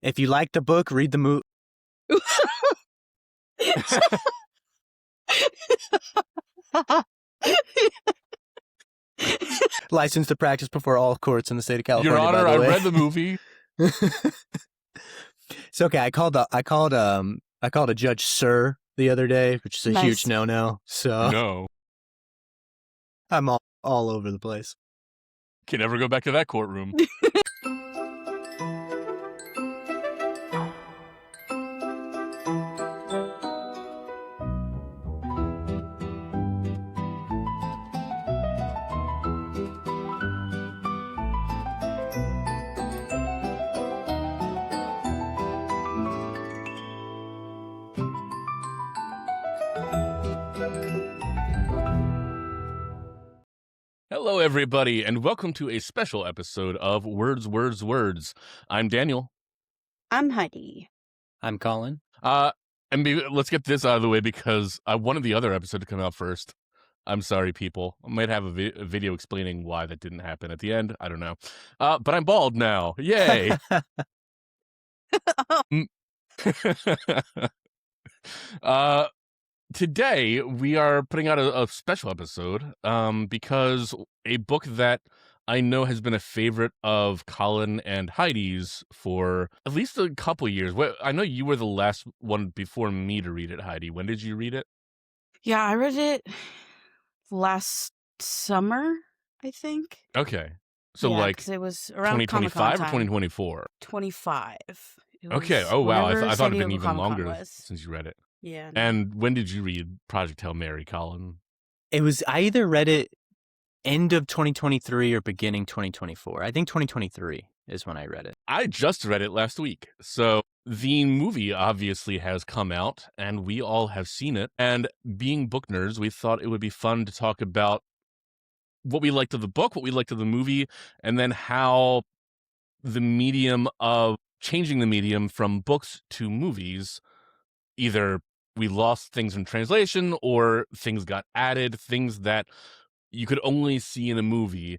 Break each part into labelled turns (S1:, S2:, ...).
S1: If you like the book, read the movie. Licensed to practice before all courts in the state of California.
S2: Your Honor,
S1: by the way.
S2: I read the movie.
S1: It's okay. I called a judge sir the other day, which is a
S3: Nice.
S1: huge no-no. So
S2: No.
S1: I'm all over the place.
S2: Can never go back to that courtroom. Hello, everybody, and welcome to a special episode of Words, Words, Words. I'm Daniel.
S3: I'm Heidi.
S1: I'm Colin.
S2: Let's get this out of the way because I wanted the other episode to come out first. I'm sorry, people. I might have a video explaining why that didn't happen at the end. I don't know. But I'm bald now. Yay! Today, we are putting out a special episode because a book that I know has been a favorite of Colin and Heidi's for at least a couple years. I know you were the last one before me to read it, Heidi. When did you read it?
S3: Yeah, I read it last summer, I think.
S2: Okay. So
S3: yeah,
S2: like
S3: 'cause it was around
S2: 2025 or
S3: Comic-Con
S2: 2024?
S3: 25. It
S2: Okay.
S3: was
S2: Oh, wow.
S3: whenever
S2: I thought
S3: San
S2: it'd been
S3: Diego
S2: even
S3: Comic-Con
S2: longer
S3: was.
S2: since you read it.
S3: Yeah. No.
S2: And when did you read Project Hail Mary, Colin?
S1: I either read it end of 2023 or beginning 2024. I think 2023 is when I read it.
S2: I just read it last week. So the movie obviously has come out and we all have seen it. And being book nerds, we thought it would be fun to talk about what we liked of the book, what we liked of the movie, and then how the medium of changing the medium from books to movies, either we lost things in translation or things got added, things that you could only see in a movie,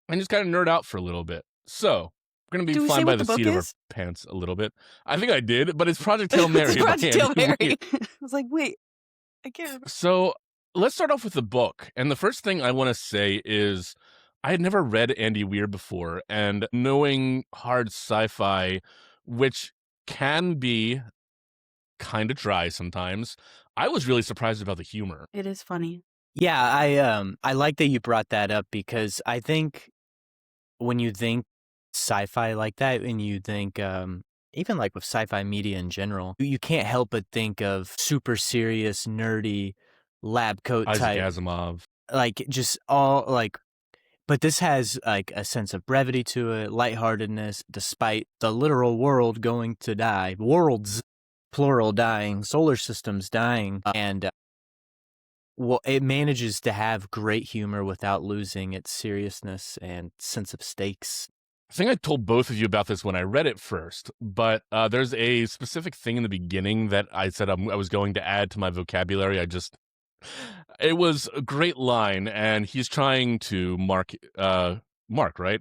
S2: and just kind of nerd out for a little bit. So we're going to
S3: Do
S2: be
S3: we
S2: flying
S3: say
S2: by
S3: what
S2: the
S3: the book
S2: seat of our
S3: is?
S2: pants a little bit. I think I did, but it's Project Hail Mary.
S3: It's
S2: by
S3: Project Hail
S2: Andy
S3: Mary.
S2: Weir.
S3: I was like, wait, I can't remember.
S2: So let's start off with the book. And the first thing I want to say is I had never read Andy Weir before, and knowing hard sci-fi, which can be kind of dry sometimes, I was really surprised about the humor.
S3: It is funny.
S1: Yeah, I like that you brought that up because I think when you think sci-fi like that and you think even like with sci-fi media in general, you can't help but think of super serious, nerdy lab coat
S2: Isaac
S1: type,
S2: Asimov.
S1: like just all like. But this has like a sense of brevity to it, lightheartedness, despite the literal world going to die, worlds plural dying, solar systems dying, and well, it manages to have great humor without losing its seriousness and sense of stakes.
S2: I think I told both of you about this when I read it first, but there's a specific thing in the beginning that I said I was going to add to my vocabulary. It was a great line, and he's trying to Mark, right?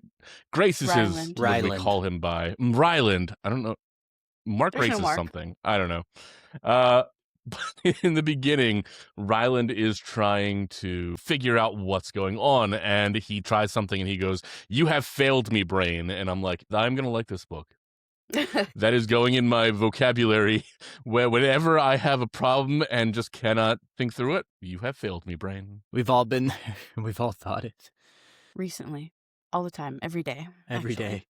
S2: Grace is his,
S3: Ryland.
S2: what do we
S1: Ryland.
S2: call him by? Ryland. I don't know. Mark
S3: There's
S2: Grace
S3: no
S2: is
S3: Mark.
S2: something. I don't know. But in the beginning, Ryland is trying to figure out what's going on, and he tries something, and he goes, "You have failed me, brain." And I'm like, I'm going to like this book. That is going in my vocabulary where whenever I have a problem and just cannot think through it, you have failed me, brain.
S1: We've all been there. We've all thought it
S3: Recently. All the time. Every day.
S1: every
S3: actually.
S1: day.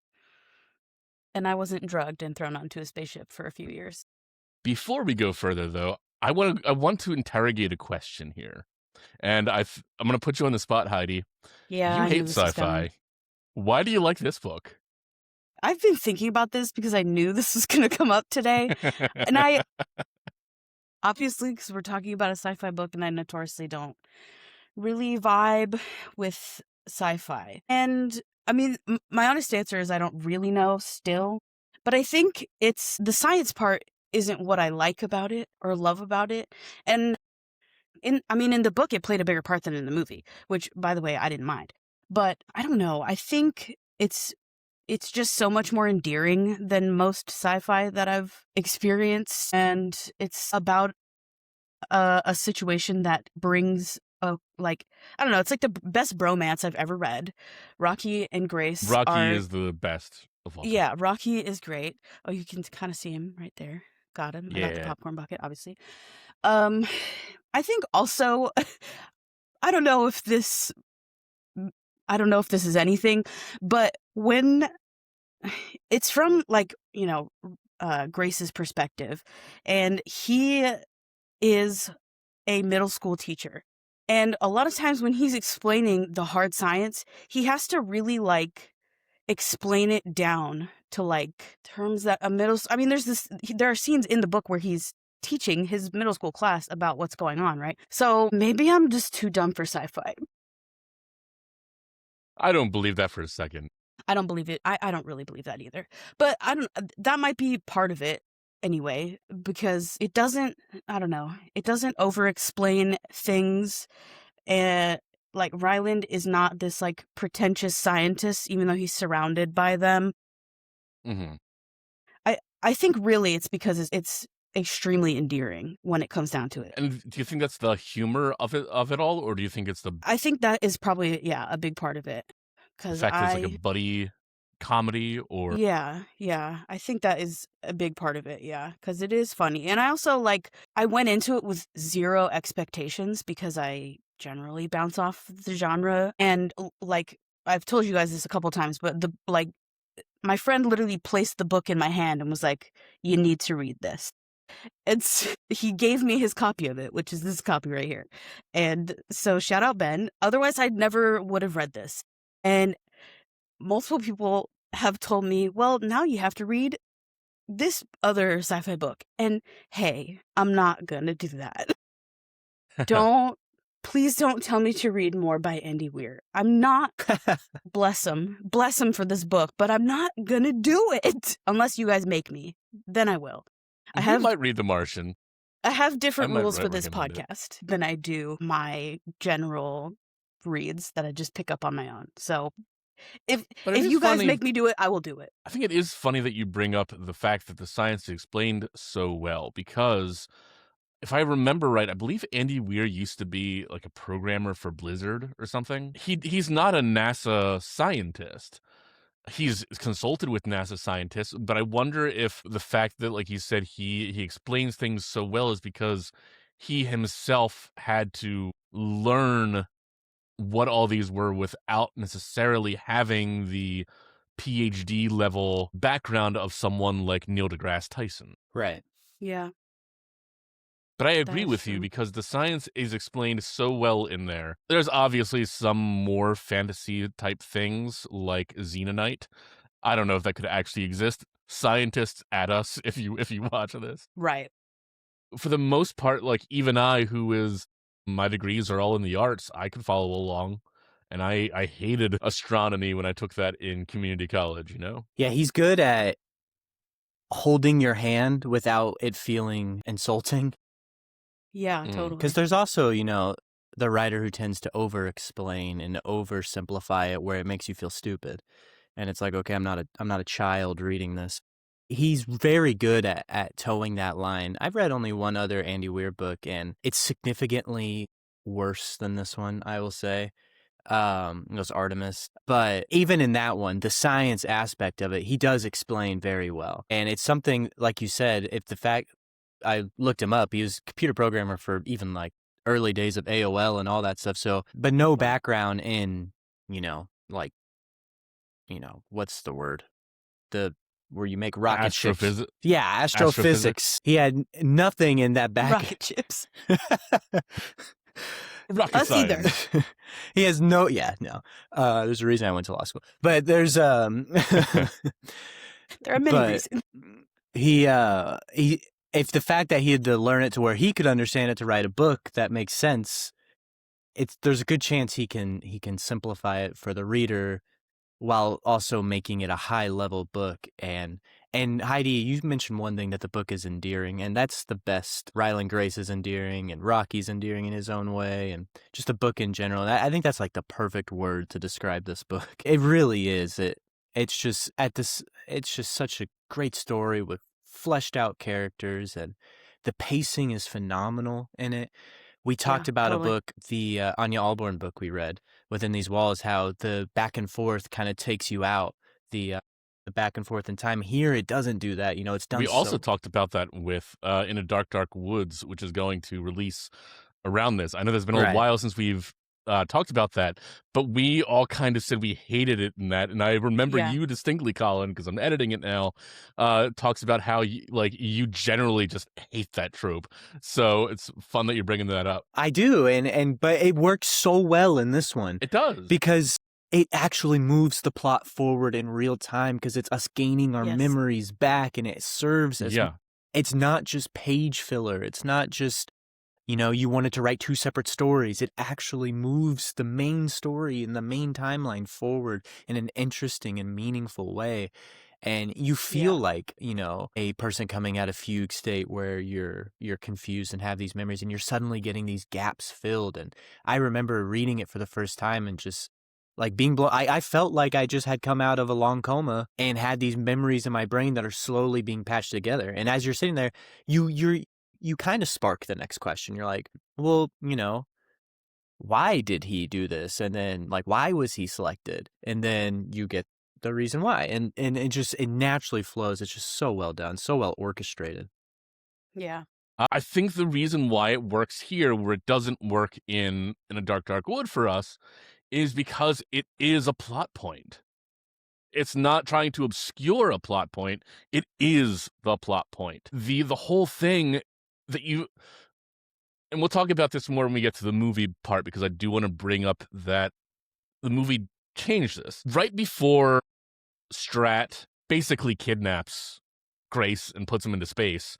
S3: And I wasn't drugged and thrown onto a spaceship for a few years.
S2: Before we go further, though, I want to interrogate a question here. And I'm going to put you on the spot, Heidi.
S3: Yeah,
S2: You
S3: I knew
S2: hate
S3: this was
S2: sci-fi.
S3: coming.
S2: Why do you like this book?
S3: I've been thinking about this because I knew this was going to come up today. And I, obviously, because we're talking about a sci-fi book and I notoriously don't really vibe with sci-fi. And I mean, my honest answer is I don't really know still. But I think it's the science part isn't what I like about it or love about it. And in the book, it played a bigger part than in the movie, which, by the way, I didn't mind. But I don't know. I think it's it's just so much more endearing than most sci-fi that I've experienced. And it's about a situation that brings like, I don't know, it's like the best bromance I've ever read. Rocky and Grace
S2: Rocky
S3: are,
S2: is the best of all time.
S3: yeah, Rocky is great. Oh, you can kind of see him right there. Got him. I got the
S2: Yeah.
S3: popcorn bucket, obviously. I think also, I don't know if this is anything, but when it's from, like, Grace's perspective, and he is a middle school teacher. And a lot of times when he's explaining the hard science, he has to really, like, explain it down to, like, terms that I mean, there are scenes in the book where he's teaching his middle school class about what's going on, right? So maybe I'm just too dumb for sci-fi.
S2: I don't believe that for a second.
S3: I don't believe it. I don't really believe that either. But that might be part of it anyway, because it doesn't, I don't know, it doesn't over-explain things. And, like, Ryland is not this, like, pretentious scientist, even though he's surrounded by them.
S2: Mm-hmm.
S3: I think really it's because it's extremely endearing when it comes down to it.
S2: And do you think that's the humor of it all, or do you think it's the
S3: I think that is probably, yeah, a big part of it. Because
S2: fact that it's like a buddy comedy, or
S3: Yeah, I think that is a big part of it, yeah, because it is funny. And I also, like, I went into it with zero expectations because I generally bounce off the genre. And, like, I've told you guys this a couple times, but my friend literally placed the book in my hand and was like, "You need to read this." He gave me his copy of it, which is this copy right here. And so shout out Ben. Otherwise, I never would have read this. And multiple people have told me, well, now you have to read this other sci-fi book. And hey, I'm not gonna do that. Please don't tell me to read more by Andy Weir. I'm not, bless him for this book, but I'm not gonna do it unless you guys make me. Then I will.
S2: you might read The Martian.
S3: I have different
S2: might
S3: rules for this
S2: recommend it.
S3: podcast than I do my general reads that I just pick up on my own. So if you guys make me do it, I will do it.
S2: I think it is funny that you bring up the fact that the science is explained so well, because if I remember right, I believe Andy Weir used to be like a programmer for Blizzard or something. He's not a NASA scientist. He's consulted with NASA scientists, but I wonder if the fact that, like you said, he explains things so well is because he himself had to learn what all these were without necessarily having the PhD level background of someone like Neil deGrasse Tyson.
S1: Right.
S3: Yeah.
S2: But I agree with you, because the science is explained so well in there. There's obviously some more fantasy type things like Xenonite. I don't know if that could actually exist. Scientists at us if you watch this.
S3: Right.
S2: For the most part, like, even my degrees are all in the arts, I could follow along. And I hated astronomy when I took that in community college,
S1: Yeah, he's good at holding your hand without it feeling insulting.
S3: Yeah, totally.
S1: Because there's also, the writer who tends to over-explain and oversimplify it where it makes you feel stupid. And it's like, okay, I'm not a child reading this. He's very good at towing that line. I've read only one other Andy Weir book, and it's significantly worse than this one, I will say. It was Artemis. But even in that one, the science aspect of it, he does explain very well. And it's something, like you said, I looked him up. He was a computer programmer for even, like, early days of AOL and all that stuff. So, but no background in, what's the word? Where you make rocket ships. Yeah, astrophysics. He had nothing in that back.
S3: Rocket chips.
S2: Rocket science.
S3: Either.
S1: He has no. There's a reason I went to law school, but there's
S3: There are many reasons.
S1: If the fact that he had to learn it to where he could understand it to write a book that makes sense, there's a good chance he can simplify it for the reader while also making it a high level book. And Heidi, you mentioned one thing, that the book is endearing, and that's the best. Ryland Grace is endearing, and Rocky's endearing in his own way, and just the book in general. I think that's like the perfect word to describe this book. It really is. it's just such a great story with fleshed out characters, and the pacing is phenomenal in it. We
S3: Yeah,
S1: talked about a
S3: totally.
S1: book, the Anya Alborn book we read, Within These Walls, how the back and forth kind of takes you out, the back and forth in time. Here, it doesn't do that. You know, it's done
S2: We also
S1: so
S2: talked about that with In a Dark, Dark Woods, which is going to release around this. I know there's been a
S1: right.
S2: while since we've talked about that, but we all kind of said we hated it in that. And I remember
S3: Yeah.
S2: you distinctly, Colin, because I'm editing it now, talks about how you generally just hate that trope. So it's fun that you're bringing that up.
S1: I do, and but it works so well in this one
S2: It does.
S1: because it actually moves the plot forward in real time because it's us gaining our
S3: Yes.
S1: memories back, and it serves as
S2: Yeah.
S1: it's not just page filler. It's not just, you know, you wanted to write two separate stories. It actually moves the main story and the main timeline forward in an interesting and meaningful way. And you feel
S3: Yeah.
S1: like, you know, a person coming out of fugue state where you're confused and have these memories, and you're suddenly getting these gaps filled. And I remember reading it for the first time and just like being blown. I felt like I just had come out of a long coma and had these memories in my brain that are slowly being patched together. And as you're sitting there, you kind of spark the next question. You're like, well, you know, why did he do this? And then like, why was he selected? And then you get the reason why. And it naturally flows. It's just so well done, so well orchestrated.
S3: Yeah.
S2: I think the reason why it works here, where it doesn't work in a Dark, Dark Wood for us, is because it is a plot point. It's not trying to obscure a plot point. It is the plot point. The whole thing that you, and we'll talk about this more when we get to the movie part, because I do want to bring up that the movie changed this. Right before Stratt basically kidnaps Grace and puts him into space,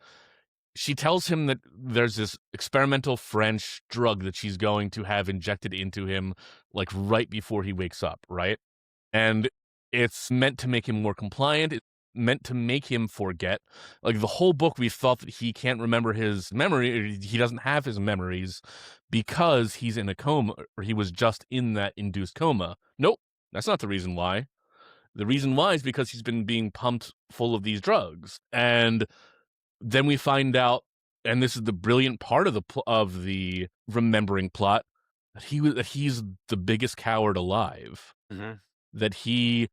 S2: she tells him that there's this experimental French drug that she's going to have injected into him, like right before he wakes up, right? And it's meant to make him more compliant. It's meant to make him forget. Like the whole book, we thought that he can't remember his memory, or he doesn't have his memories because he's in a coma, or he was just in that induced coma. Nope, that's not the reason why. The reason why is because he's been being pumped full of these drugs. And then we find out, and this is the brilliant part of the remembering plot, that he's the biggest coward alive.
S1: Mm-hmm.
S2: That he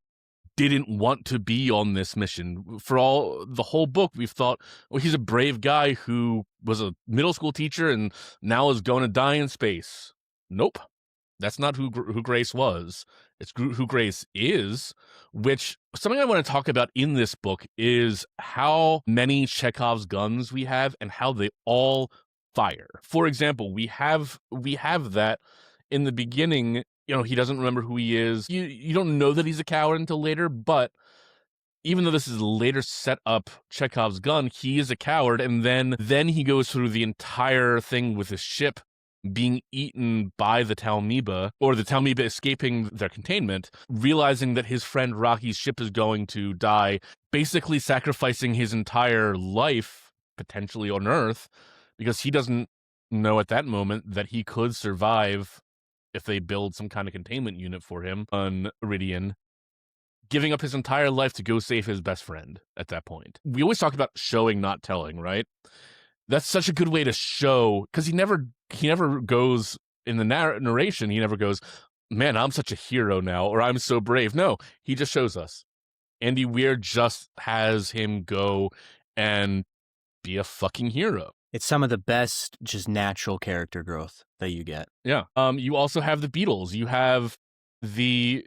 S2: didn't want to be on this mission. For all the whole book, we've thought, well, he's a brave guy who was a middle school teacher and now is going to die in space. Nope. That's not who Grace was. It's who Grace is, which something I want to talk about in this book is how many Chekhov's guns we have and how they all fire. For example, we have that in the beginning. You know, he doesn't remember who he is. You don't know that he's a coward until later, but even though this is later set up Chekhov's gun, he is a coward, and then he goes through the entire thing with his ship being eaten by the Talmiba, or the Talmiba escaping their containment, realizing that his friend Rocky's ship is going to die, basically sacrificing his entire life, potentially on Earth, because he doesn't know at that moment that he could survive if they build some kind of containment unit for him on Iridian, giving up his entire life to go save his best friend at that point. We always talk about showing, not telling, right? That's such a good way to show, because he never goes in the narration. He never goes, man, I'm such a hero now, or I'm so brave. No, he just shows us. Andy Weir just has him go and be a fucking hero.
S1: It's some of the best just natural character growth that you get.
S2: Yeah. You also have the Beatles. You have the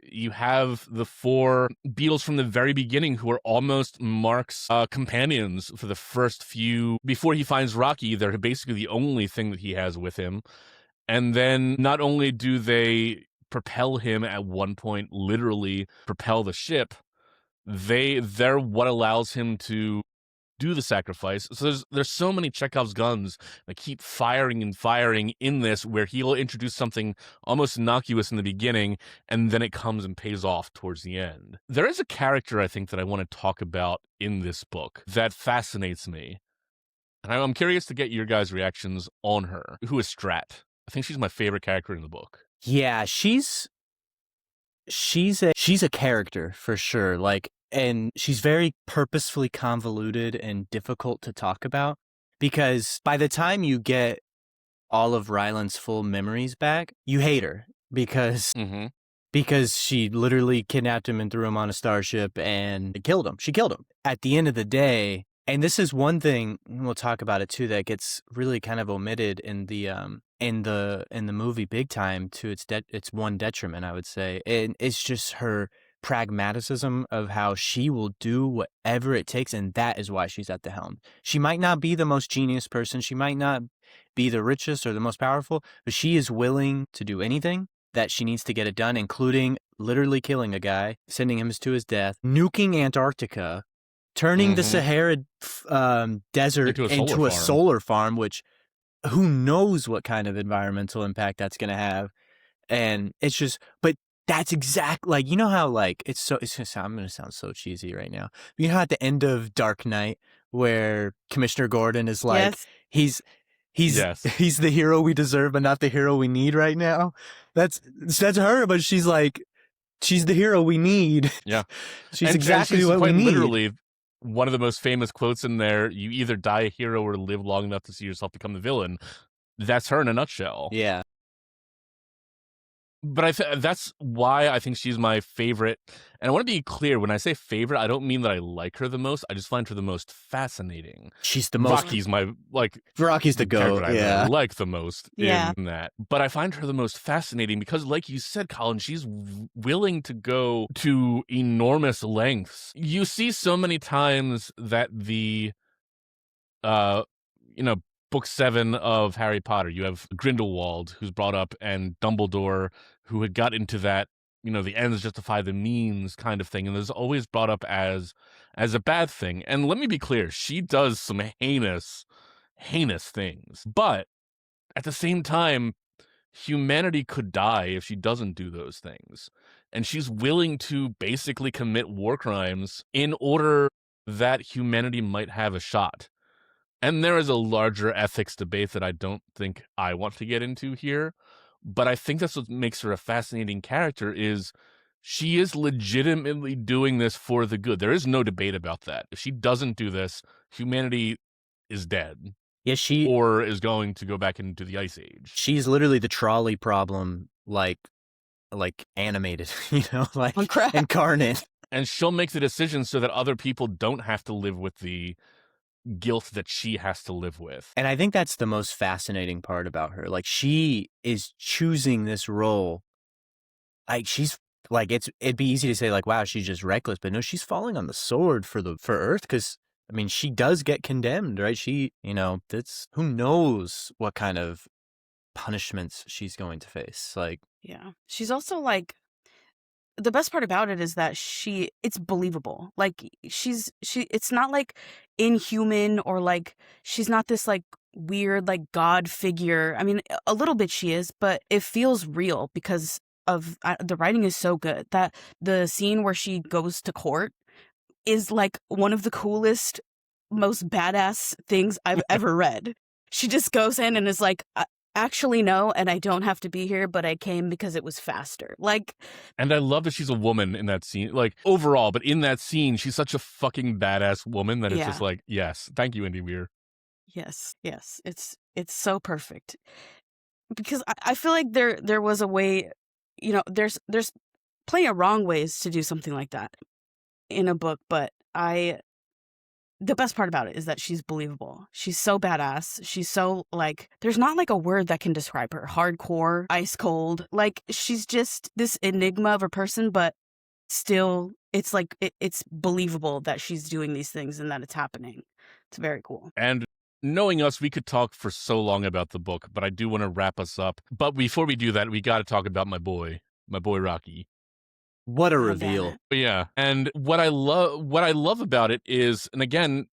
S2: four Beatles from the very beginning who are almost Mark's companions for the first few. Before he finds Rocky, they're basically the only thing that he has with him. And then not only do they propel him at one point, literally propel the ship, they're what allows him to do the sacrifice. So there's so many Chekhov's guns that keep firing and firing in this, where he'll introduce something almost innocuous in the beginning, and then it comes and pays off towards the end. There is a character I think that I want to talk about in this book that fascinates me, and I'm curious to get your guys' reactions on her. Who is Stratt? I think she's my favorite character in the book.
S1: Yeah, she's she's a character for sure. Like, and she's very purposefully convoluted and difficult to talk about because by the time you get all of Ryland's full memories back, you hate her because
S2: Mm-hmm.
S1: because she literally kidnapped him and threw him on a starship and killed him. She killed him. At the end of the day, and this is one thing we'll talk about it too that gets really kind of omitted in the movie big time to its one detriment, I would say. And it's just her pragmatism of how she will do whatever it takes, and that is why she's at the helm. She might not be the most genius person, she might not be the richest or the most powerful, but she is willing to do anything that she needs to get it done, including literally killing a guy, sending him to his death, nuking Antarctica, turning the Sahara desert into a solar farm, which who knows what kind of environmental impact that's going to have. And it's just, but that's exactly like, you know how like, I'm going to sound so cheesy right now. You know how at the end of Dark Knight where Commissioner Gordon is like,
S3: Yes.
S1: he's the hero we deserve, but not the hero we need right now. That's her, but she's like, she's the hero we need.
S2: Yeah.
S1: she's exactly what we need.
S2: Literally, one of the most famous quotes in there, you either die a hero or live long enough to see yourself become the villain. That's her in a nutshell.
S1: Yeah.
S2: But that's why I think she's my favorite. And I want to be clear, when I say favorite, I don't mean that I like her the most. I just find her the most fascinating.
S1: She's the most...
S2: Rocky's
S1: the GOAT,
S2: I like the most in that. But I find her the most fascinating because, like you said, Colin, she's willing to go to enormous lengths. You see so many times that the, Book 7 of Harry Potter, you have Grindelwald, who's brought up, and Dumbledore, who had got into that, the ends justify the means kind of thing, and there's always brought up as a bad thing. And let me be clear, she does some heinous things. But at the same time, humanity could die if she doesn't do those things. And she's willing to basically commit war crimes in order that humanity might have a shot. And there is a larger ethics debate that I don't think I want to get into here, but I think that's what makes her a fascinating character is she is legitimately doing this for the good. There is no debate about that. If she doesn't do this, humanity is dead.
S1: Yeah,
S2: or is going to go back into the Ice Age.
S1: She's literally the trolley problem, like animated, like incarnate.
S2: And she'll make the decision so that other people don't have to live with the guilt that she has to live with.
S1: And I think that's the most fascinating part about her. Like, she is choosing this role. Like, she's like, it'd be easy to say like, wow, she's just reckless, but no, she's falling on the sword for Earth. Cause I mean, she does get condemned, right? She, that's, who knows what kind of punishments she's going to face. Like,
S3: yeah, she's also like, the best part about it is that it's believable. Like it's not like inhuman or like she's not this like weird like god figure. I mean, a little bit she is, but it feels real because of the writing is so good that the scene where she goes to court is like one of the coolest, most badass things I've ever read. She just goes in and is like, actually no, and I don't have to be here, but I came because it was faster. Like,
S2: and I love that she's a woman in that scene, like overall, but in that scene she's such a fucking badass woman that it's just like, yes, thank you, Andy Weir.
S3: Yes, it's so perfect because I feel like there was a way, there's plenty of wrong ways to do something like that in a book, but the best part about it is that she's believable. She's so badass. She's so, like, there's not, like, a word that can describe her. Hardcore, ice cold. Like, she's just this enigma of a person, but still, it's, like, it's believable that she's doing these things and that it's happening. It's very cool.
S2: And knowing us, we could talk for so long about the book, but I do want to wrap us up. But before we do that, we got to talk about my boy Rocky.
S1: What a reveal.
S2: Yeah. And what I love about it is, and again,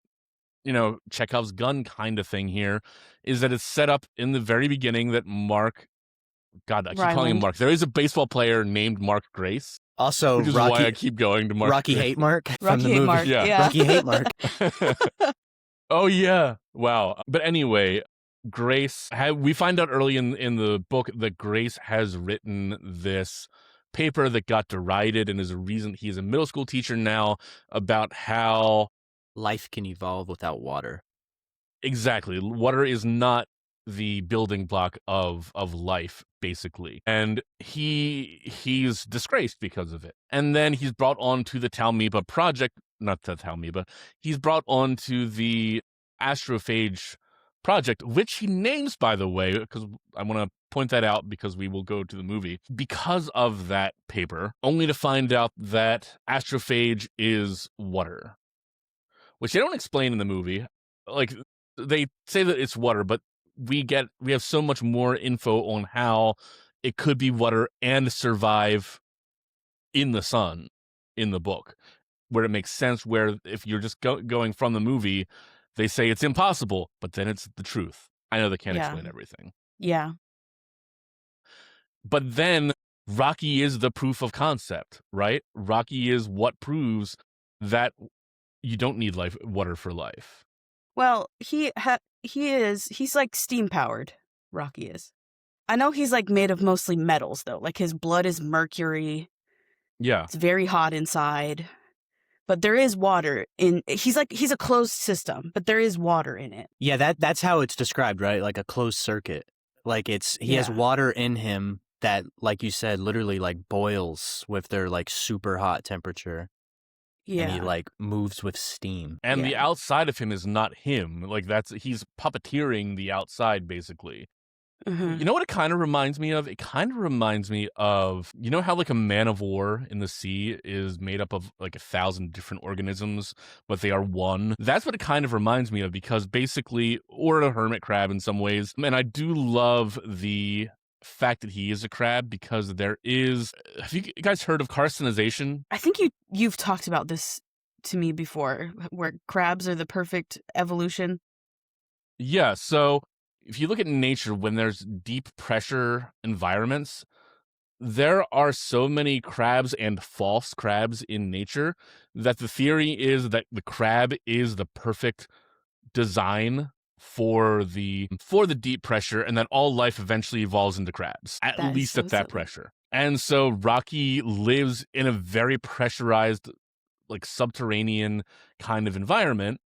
S2: Chekhov's gun kind of thing here, is that it's set up in the very beginning that Mark, God, I keep calling him Mark. There is a baseball player named Mark Grace.
S1: Also,
S2: which is why I keep going to Mark.
S1: Rocky
S2: Grace.
S1: Hate Mark from
S3: Rocky
S1: the movie.
S3: Mark. Yeah.
S1: Rocky Hate Mark.
S2: Oh, yeah. Wow. But anyway, Grace, we find out early in the book that Grace has written this paper that got derided and is a reason he's a middle school teacher now, about how
S1: Life can evolve without water.
S2: exactly water is not the building block of life, basically. And he's disgraced because of it. And then he's brought on to the Talmiba project, not the Talmiba, he's brought on to the Astrophage project, which he names, by the way, because I want to point that out because we will go to the movie, because of that paper, only to find out that Astrophage is water, which they don't explain in the movie. Like, they say that it's water, but we have so much more info on how it could be water and survive in the sun in the book, where it makes sense, where if you're just going from the movie, they say it's impossible, but then it's the truth. I know they can't
S3: Yeah.
S2: explain everything.
S3: Yeah.
S2: But then Rocky is the proof of concept, right? Rocky is what proves that you don't need water for life.
S3: Well, he's like steam powered. Rocky is. I know he's like made of mostly metals though. Like his blood is mercury.
S2: Yeah.
S3: It's very hot inside. But there is water in he's a closed system, but there is water in it.
S1: Yeah, that's how it's described, right? Like a closed circuit. Like he has water in him that, like you said, literally like boils with their like super hot temperature.
S3: Yeah.
S1: And he like moves with steam.
S2: And the outside of him is not him. Like he's puppeteering the outside, basically.
S3: Mm-hmm.
S2: You know what it kind of reminds me of? It kind of reminds me of, you know how like a man of war in the sea is made up of like 1,000 different organisms, but they are one? That's what it kind of reminds me of, because basically, or a hermit crab in some ways. And I do love the fact that he is a crab, because have you guys heard of carcinization?
S3: I think you've talked about this to me before, where crabs are the perfect evolution.
S2: Yeah, so if you look at nature, when there's deep pressure environments, there are so many crabs and false crabs in nature that the theory is that the crab is the perfect design for the deep pressure, and that all life eventually evolves into crabs, at least at that pressure. And so Rocky lives in a very pressurized, like subterranean kind of environment.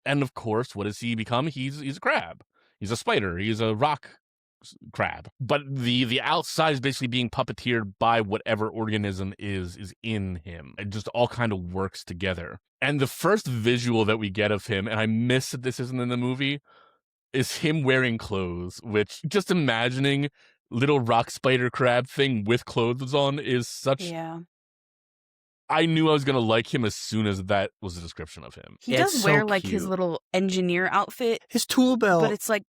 S2: And of course, what does he become? He's a crab. He's a spider. He's a rock crab. But the outside is basically being puppeteered by whatever organism is in him. It just all kind of works together. And the first visual that we get of him, and I miss that this isn't in the movie, is him wearing clothes, which, just imagining little rock spider crab thing with clothes on is such...
S3: Yeah.
S2: I knew I was going to like him as soon as that was a description of him.
S3: He does wear like his little engineer outfit.
S1: His tool belt.
S3: But it's like,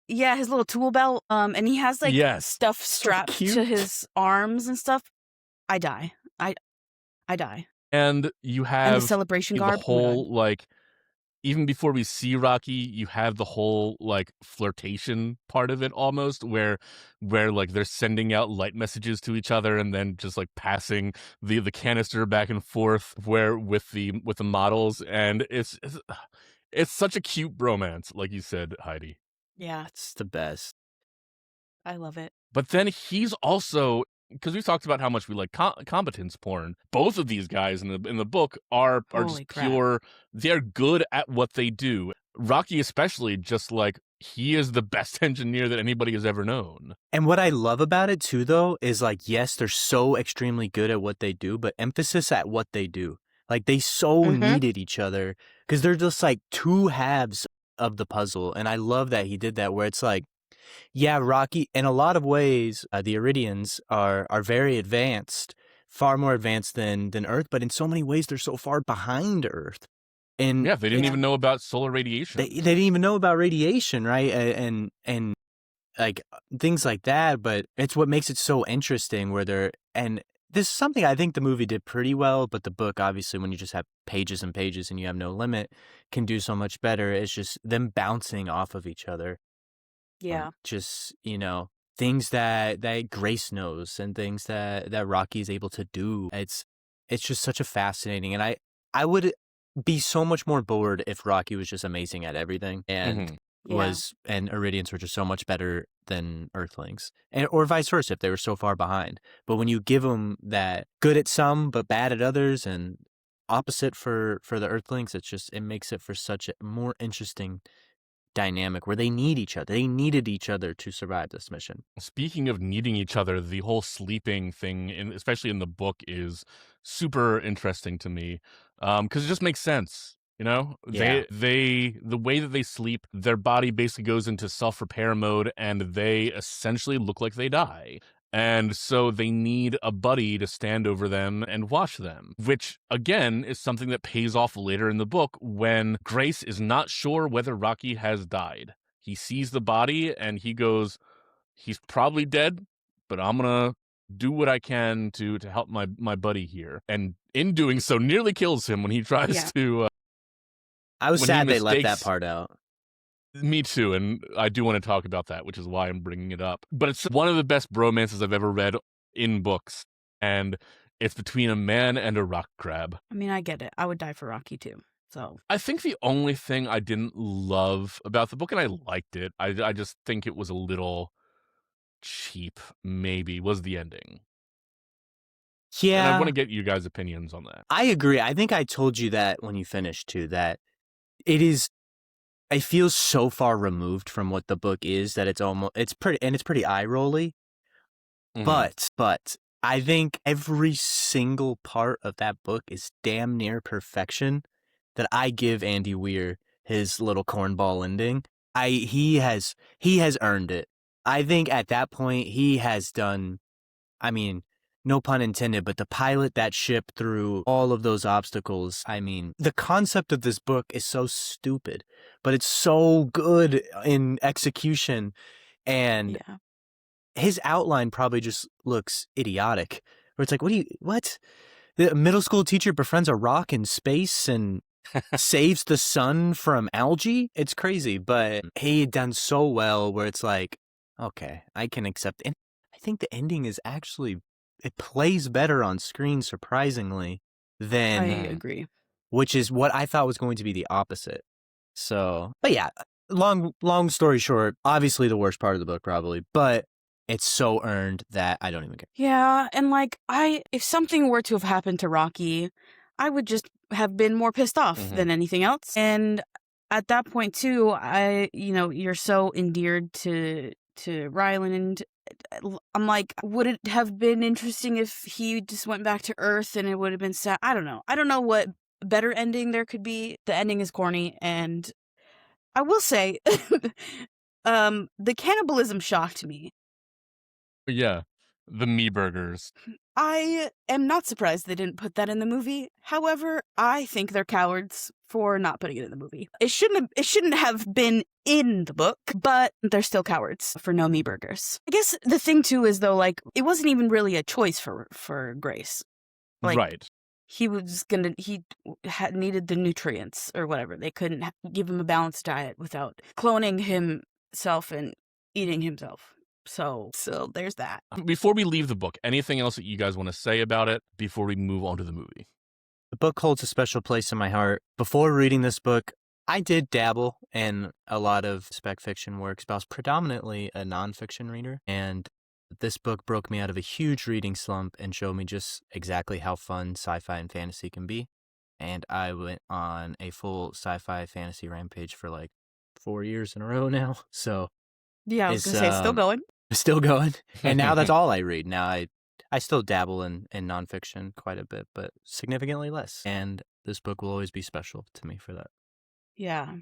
S3: yeah, his little tool belt. And he has like stuff strapped to his arms and stuff. I die. I die.
S2: And you have
S3: the celebration garb.
S2: The whole, like, even before we see Rocky, you have the whole like flirtation part of it almost, where like they're sending out light messages to each other and then just like passing the canister back and forth where with the models, and it's such a cute bromance, like you said, Heidi.
S3: Yeah,
S1: it's the best.
S3: I love it.
S2: But then he's also, because we've talked about how much we like competence porn. Both of these guys in the book are just pure. They're good at what they do. Rocky especially, just like, he is the best engineer that anybody has ever known.
S1: And what I love about it too, though, is like, yes, they're so extremely good at what they do, but emphasis at what they do. Like, they so needed each other, because they're just like two halves of the puzzle. And I love that he did that, where it's like, yeah, Rocky, in a lot of ways, the Iridians are very advanced, far more advanced than Earth, but in so many ways, they're so far behind Earth. And
S2: yeah, they didn't even know about solar radiation.
S1: They didn't even know about radiation, right? And like things like that, but it's what makes it so interesting, and this is something I think the movie did pretty well, but the book, obviously, when you just have pages and pages and you have no limit, can do so much better. It's just them bouncing off of each other.
S3: Yeah.
S1: Just, things that Grace knows and things that Rocky's able to do. It's just such a fascinating, and I would be so much more bored if Rocky was just amazing at everything. And
S3: Yeah.
S1: and Iridians were just so much better than Earthlings, or vice versa if they were so far behind. But when you give them that good at some but bad at others, and opposite for the Earthlings, it makes it for such a more interesting dynamic where they need each other. They needed each other to survive this mission.
S2: Speaking of needing each other, the whole sleeping thing, especially in the book, is super interesting to me because it just makes sense. You know,
S1: Yeah.
S2: the way that they sleep, their body basically goes into self-repair mode, and they essentially look like they die. And so they need a buddy to stand over them and watch them, which again is something that pays off later in the book when Grace is not sure whether Rocky has died. He sees the body and he goes, he's probably dead, but I'm gonna do what I can to help my buddy here. And in doing so, nearly kills him when he tries to.
S1: I was
S2: when
S1: sad they left that part out.
S2: Me too, and I do want to talk about that, which is why I'm bringing it up. But it's one of the best bromances I've ever read in books, and it's between a man and a rock crab.
S3: I mean, I get it. I would die for Rocky too. So
S2: I think the only thing I didn't love about the book, and I liked it, I just think it was a little cheap, maybe, was the ending. And I want to get you guys' opinions on that.
S1: I agree. I think I told you that when you finished too, that it feels so far removed from what the book is that it's pretty eye-rolly.
S2: Mm-hmm.
S1: But I think every single part of that book is damn near perfection that I give Andy Weir his little cornball ending. He has earned it. I think at that point he has done, I mean, no pun intended, but to pilot that ship through all of those obstacles, I mean, the concept of this book is so stupid, but it's so good in execution. And his outline probably just looks idiotic. Where it's like, what? The middle school teacher befriends a rock in space and saves the sun from algae? It's crazy, but he had done so well where it's like, okay, I can accept it. And I think the ending is actually, it plays better on screen, surprisingly, than...
S3: I agree.
S1: Which is what I thought was going to be the opposite. So, but yeah, long story short, obviously the worst part of the book probably, but it's so earned that I don't even care.
S3: Yeah, and like, if something were to have happened to Rocky, I would just have been more pissed off than anything else. And at that point too, you're so endeared to Ryland. I'm like, would it have been interesting if he just went back to Earth and it would have been sad? I don't know. I don't know what better ending there could be. The ending is corny, and I will say, the cannibalism shocked me.
S2: Yeah, the me burgers.
S3: I am not surprised they didn't put that in the movie. However, I think they're cowards for not putting it in the movie. It shouldn't have been in the book, but they're still cowards for no me burgers. I guess the thing too is though, like, it wasn't even really a choice for Grace. Like,
S2: right.
S3: He needed the nutrients or whatever. They couldn't give him a balanced diet without cloning himself and eating himself. So there's that.
S2: Before we leave the book, anything else that you guys want to say about it before we move on to the movie?
S1: The book holds a special place in my heart. Before reading this book, I did dabble in a lot of spec fiction works, but I was predominantly a nonfiction reader. And this book broke me out of a huge reading slump and showed me just exactly how fun sci-fi and fantasy can be. And I went on a full sci-fi fantasy rampage for like 4 years in a row now. So
S3: yeah, I was going to say, still going.
S1: Still going. And now that's all I read. Now I still dabble in nonfiction quite a bit, but significantly less. And this book will always be special to me for that.
S3: Yeah.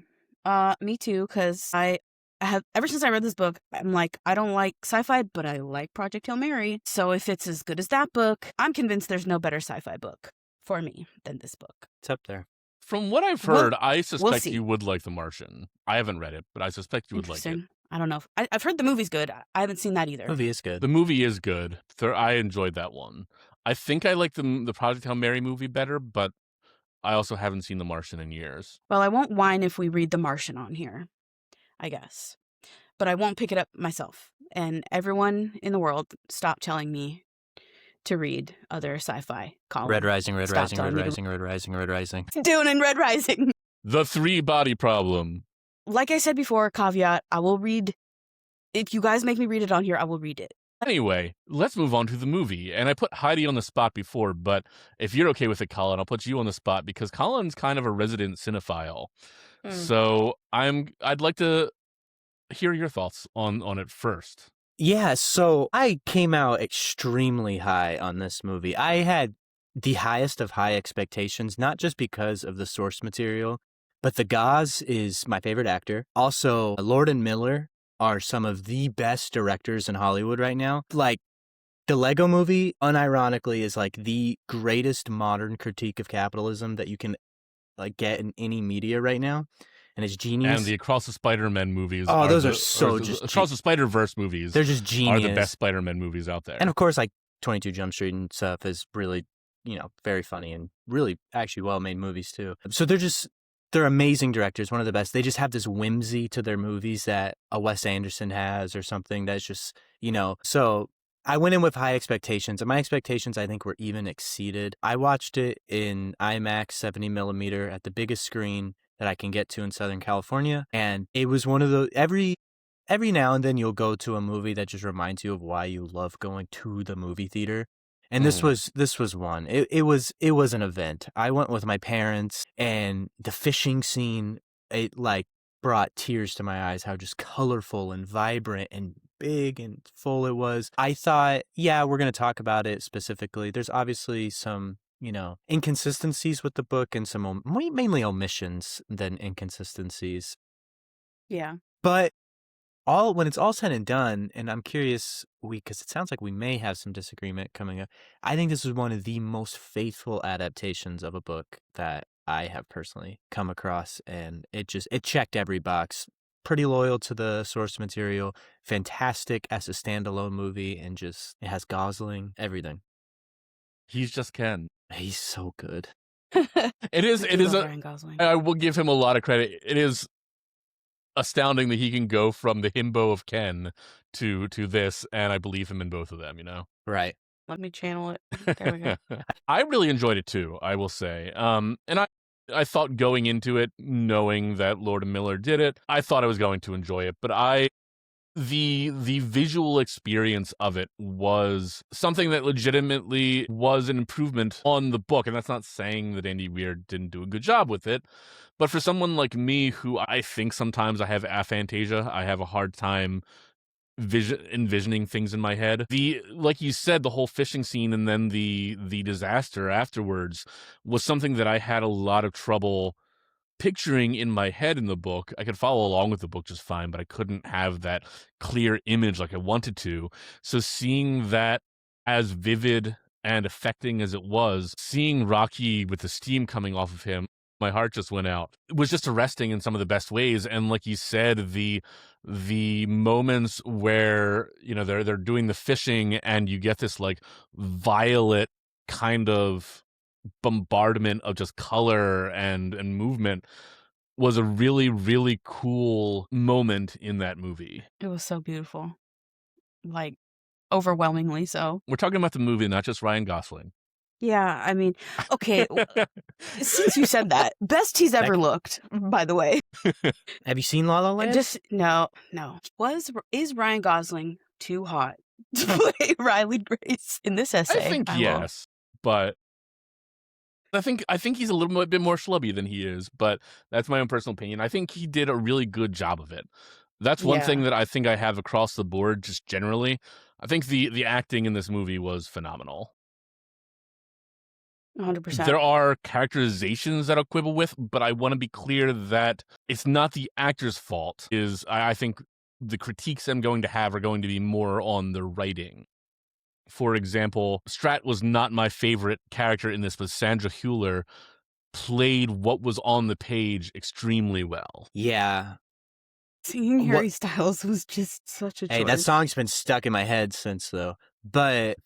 S3: Me too, because I have, ever since I read this book, I'm like, I don't like sci-fi, but I like Project Hail Mary. So if it's as good as that book, I'm convinced there's no better sci-fi book for me than this book.
S1: It's up there.
S2: From what I've heard, I suspect you would like The Martian. I haven't read it, but I suspect you would like it.
S3: I don't know. I've heard the movie's good. I haven't seen that either.
S1: The movie is good.
S2: The movie is good. I enjoyed that one. I think I like the Project Hail Mary movie better, but I also haven't seen The Martian in years.
S3: Well, I won't whine if we read The Martian on here, I guess. But I won't pick it up myself. And everyone in the world, stop telling me to read other sci-fi columns.
S1: Red Rising, Red Rising, Red Rising, Red Rising, Red Rising.
S3: Dune and Red Rising.
S2: The 3-body problem.
S3: like I said before, caveat, I will read. If you guys make me read it on here, I will read it.
S2: Anyway, let's move on to the movie. And I put Heidi on the spot before, but if you're okay with it, Colin, I'll put you on the spot because Colin's kind of a resident cinephile. So I'd like to hear your thoughts on it first.
S1: Yeah, so I came out extremely high on this movie. I had the highest of high expectations, not just because of the source material, but the Gaz is my favorite actor. Also, Lord and Miller are some of the best directors in Hollywood right now. Like, the Lego Movie, unironically, is like the greatest modern critique of capitalism that you can like get in any media right now, and it's genius.
S2: And the Across the Spider-Man movies.
S1: Oh, those are so just
S2: Across the Spider-Verse movies.
S1: They're just genius.
S2: Are the best Spider-Man movies out there.
S1: And of course, like 22 Jump Street and stuff is really, very funny and really actually well-made movies too. So they're amazing directors, one of the best. They just have this whimsy to their movies that a Wes Anderson has or something that's just, So I went in with high expectations, and my expectations, I think, were even exceeded. I watched it in IMAX 70 millimeter at the biggest screen that I can get to in Southern California, and it was one of those every now and then you'll go to a movie that just reminds you of why you love going to the movie theater. And this was one. It was an event. I went with my parents, and the fishing scene, it like brought tears to my eyes, how just colorful and vibrant and big and full it was. I thought, yeah, we're going to talk about it specifically. There's obviously some, inconsistencies with the book and some mainly omissions than inconsistencies.
S3: Yeah.
S1: But when it's all said and done, and I'm curious, because it sounds like we may have some disagreement coming up, I think this is one of the most faithful adaptations of a book that I have personally come across, and it checked every box. Pretty loyal to the source material, fantastic as a standalone movie, and just it has Gosling, everything.
S2: He's just Ken.
S1: He's so good.
S2: It is
S3: Ryan Gosling.
S2: I will give him a lot of credit. It is astounding that he can go from the himbo of Ken to this, and I believe him in both of them,
S1: Right.
S3: Let me channel it. There we go.
S2: I really enjoyed it too, I will say. And I thought going into it, knowing that Lord and Miller did it, I thought I was going to enjoy it, but the visual experience of it was something that legitimately was an improvement on the book. And that's not saying that Andy Weir didn't do a good job with it. But for someone like me, who I think sometimes I have aphantasia, I have a hard time envisioning things in my head. Like you said, the whole fishing scene and then the disaster afterwards was something that I had a lot of trouble picturing in my head in the book. I could follow along with the book just fine, but I couldn't have that clear image like I wanted to. So seeing that as vivid and affecting as it was, seeing Rocky with the steam coming off of him, my heart just went out. It was just arresting in some of the best ways. And like you said, the moments where, they're doing the fishing and you get this like violet kind of bombardment of just color and movement was a really, really cool moment in that movie.
S3: It was so beautiful. Like, overwhelmingly so.
S2: We're talking about the movie, not just Ryan Gosling.
S3: Yeah, I mean, okay, since you said that, best he's ever looked, by the way.
S1: Have you seen La La Land?
S3: No. Is Ryan Gosling too hot to play Riley Grace in this essay?
S2: I think yes, but I think he's a little bit more schlubby than he is, but that's my own personal opinion. I think he did a really good job of it. That's one thing that I think I have across the board, just generally. I think the acting in this movie was phenomenal.
S3: 100%.
S2: There are characterizations that I'll quibble with, but I want to be clear that it's not the actor's fault. I think the critiques I'm going to have are going to be more on the writing. For example, Stratt was not my favorite character in this, but Sandra Hüller played what was on the page extremely well.
S1: Yeah.
S3: Singing Harry Styles was just such a choice.
S1: Hey, that song's been stuck in my head since, though. But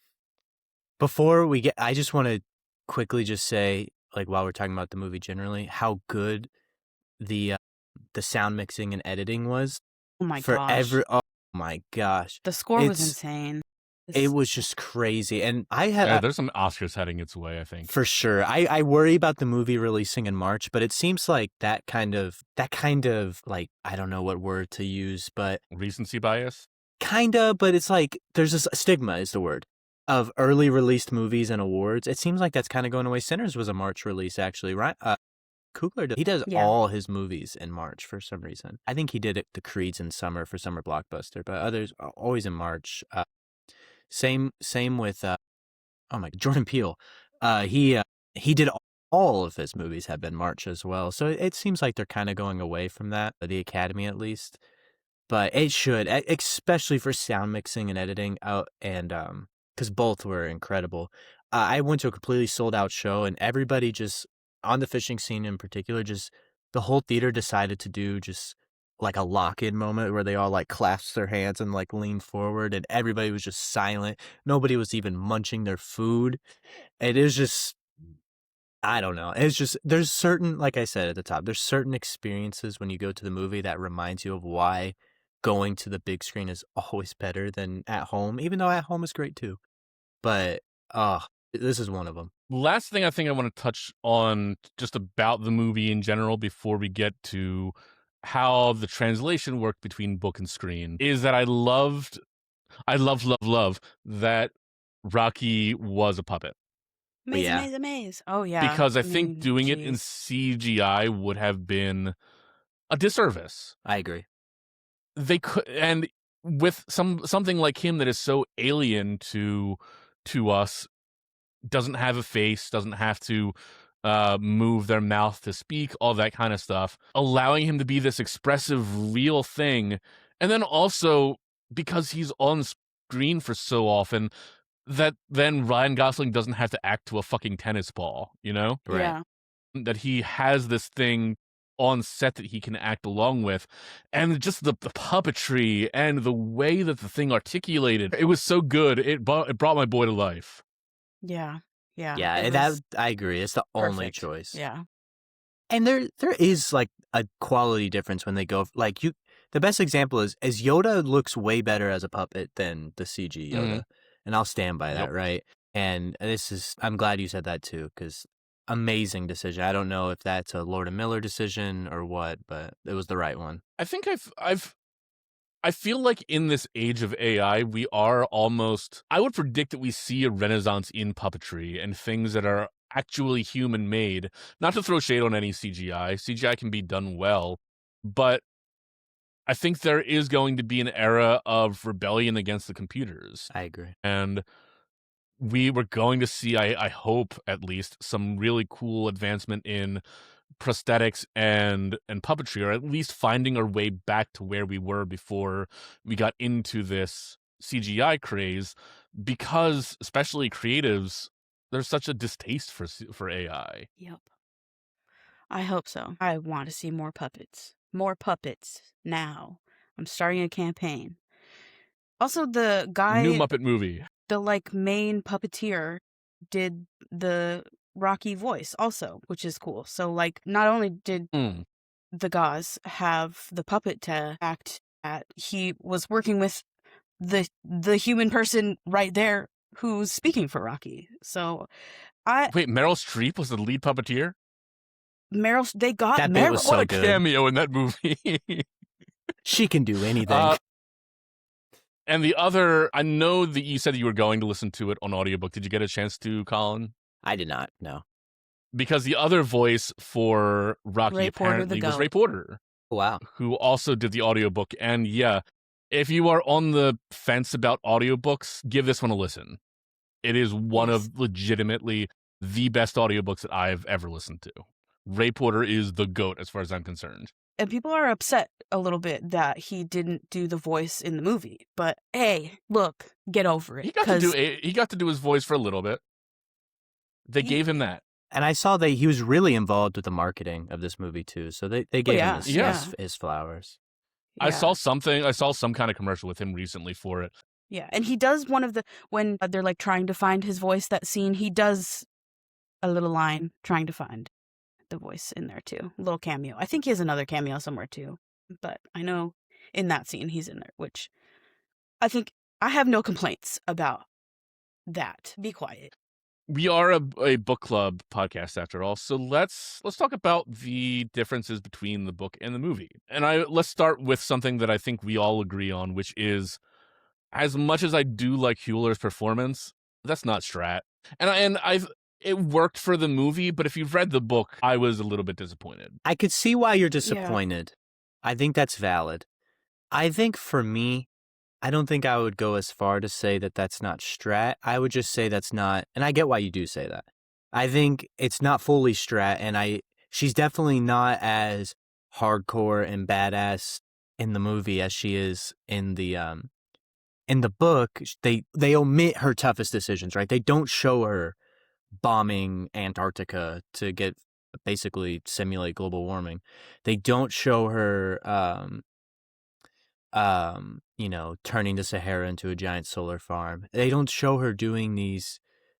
S1: before we get, I just want to quickly just say, like, while we're talking about the movie generally, how good the sound mixing and editing was.
S3: Oh my gosh.
S1: Oh my gosh.
S3: The score was insane.
S1: It was just crazy. And I had
S2: there's some Oscars heading its way, I think.
S1: for sure. I worry about the movie releasing in March, but it seems like that kind of like, I don't know what word to use, but
S2: Recency bias?
S1: kinda, but it's like there's this stigma is the word of early released movies and awards. It seems like that's kind of going away. Sinners was a March release, actually, right? Coogler, he does
S3: Yeah.
S1: all his movies in March for some reason. I think he did it, the Creeds in summer for summer blockbuster, but others are always in March. Same with oh my Jordan Peele. He did all of his movies have been March as well. So it seems like they're kind of going away from that, the Academy at least. But it should, especially for sound mixing and editing out, and because both were incredible. I went to a completely sold out show, and everybody just on the fishing scene in particular, just the whole theater decided to do just like a lock-in moment where they all like clasped their hands and like leaned forward, and everybody was just silent. Nobody was even munching their food. It is just, I don't know. It's just, there's certain, like I said at the top, there's certain experiences when you go to the movie that reminds you of why going to the big screen is always better than at home, even though at home is great too. But this is one of them.
S2: Last thing I think I want to touch on just about the movie in general before we get to how the translation worked between book and screen is that I love that Rocky was a puppet.
S3: Maze. Oh, yeah.
S2: Because I think doing it in CGI would have been a disservice.
S1: I agree.
S2: They could, and with something like him that is so alien to us, doesn't have a face, doesn't have to move their mouth to speak, all that kind of stuff, allowing him to be this expressive, real thing. And then also, because he's on screen for so often, that then Ryan Gosling doesn't have to act to a fucking tennis ball, you know?
S1: Right.
S3: Yeah.
S2: That he has this thing on set that he can act along with, and just the puppetry and the way that the thing articulated, it was so good. It brought my boy to life.
S3: Yeah.
S1: That I agree. It's the only
S3: perfect.
S1: choice.
S3: Yeah.
S1: And there is like a quality difference when they go like you. The best example is Yoda looks way better as a puppet than the CG Yoda, and I'll stand by that.
S2: Yep.
S1: Right? And I'm glad you said that too, because amazing decision. I don't know if that's a Lord and Miller decision or what, but it was the right one.
S2: I think I feel like in this age of AI, we are almost, I would predict that we see a renaissance in puppetry and things that are actually human made. Not to throw shade on any CGI. CGI can be done well, but I think there is going to be an era of rebellion against the computers.
S1: I agree.
S2: And we were going to see, I hope at least, some really cool advancement in prosthetics and puppetry, or at least finding our way back to where we were before we got into this CGI craze, because especially creatives, there's such a distaste for AI.
S3: Yep. I hope so. I want to see more puppets. More puppets now. I'm starting a campaign. Also, the guy,
S2: New Muppet movie.
S3: the like main puppeteer, did the Rocky voice also, which is cool. So like, not only did the Gauze have the puppet to act at, he was working with the human person right there who's speaking for Rocky. So
S2: Wait, Meryl Streep was the lead puppeteer?
S3: They got
S1: that
S3: Meryl.
S1: bit was so
S2: What a
S1: good.
S2: cameo in that movie.
S1: She can do anything.
S2: And the other, I know that you said you were going to listen to it on audiobook. Did you get a chance to, Colin?
S1: I did not. No.
S2: Because the other voice for Rocky
S3: Ray Porter,
S2: apparently
S3: the
S2: was
S3: goat.
S2: Ray Porter.
S1: Wow.
S2: Who also did the audiobook. And yeah, if you are on the fence about audiobooks, give this one a listen. It is one of legitimately the best audiobooks that I've ever listened to. Ray Porter is the GOAT as far as I'm concerned.
S3: And people are upset a little bit that he didn't do the voice in the movie. But hey, look, get over it.
S2: He got to do his voice for a little bit. They gave him that.
S1: And I saw that he was really involved with the marketing of this movie too. So they gave him his flowers.
S3: Yeah.
S2: I saw some kind of commercial with him recently for it.
S3: Yeah, and he does one of the, when they're like trying to find his voice, that scene, he does a little line trying to find the voice in there too. A little cameo. I think he has another cameo somewhere too. But I know in that scene he's in there, which I think I have no complaints about that. Be quiet.
S2: We are a book club podcast after all, so let's talk about the differences between the book and the movie. And let's start with something that I think we all agree on, which is, as much as I do like Hueller's performance, that's not Stratt. It worked for the movie, but if you've read the book, I was a little bit disappointed.
S1: I could see why you're disappointed. I think that's valid. I think for me, I don't think I would go as far to say that that's not Stratt. I would just say that's not, and I get why you do say that. I think it's not fully Stratt, and she's definitely not as hardcore and badass in the movie as she is in the book. They omit her toughest decisions, right? They don't show her bombing Antarctica to get basically simulate global warming. They don't show her turning the Sahara into a giant solar farm. They don't show her doing these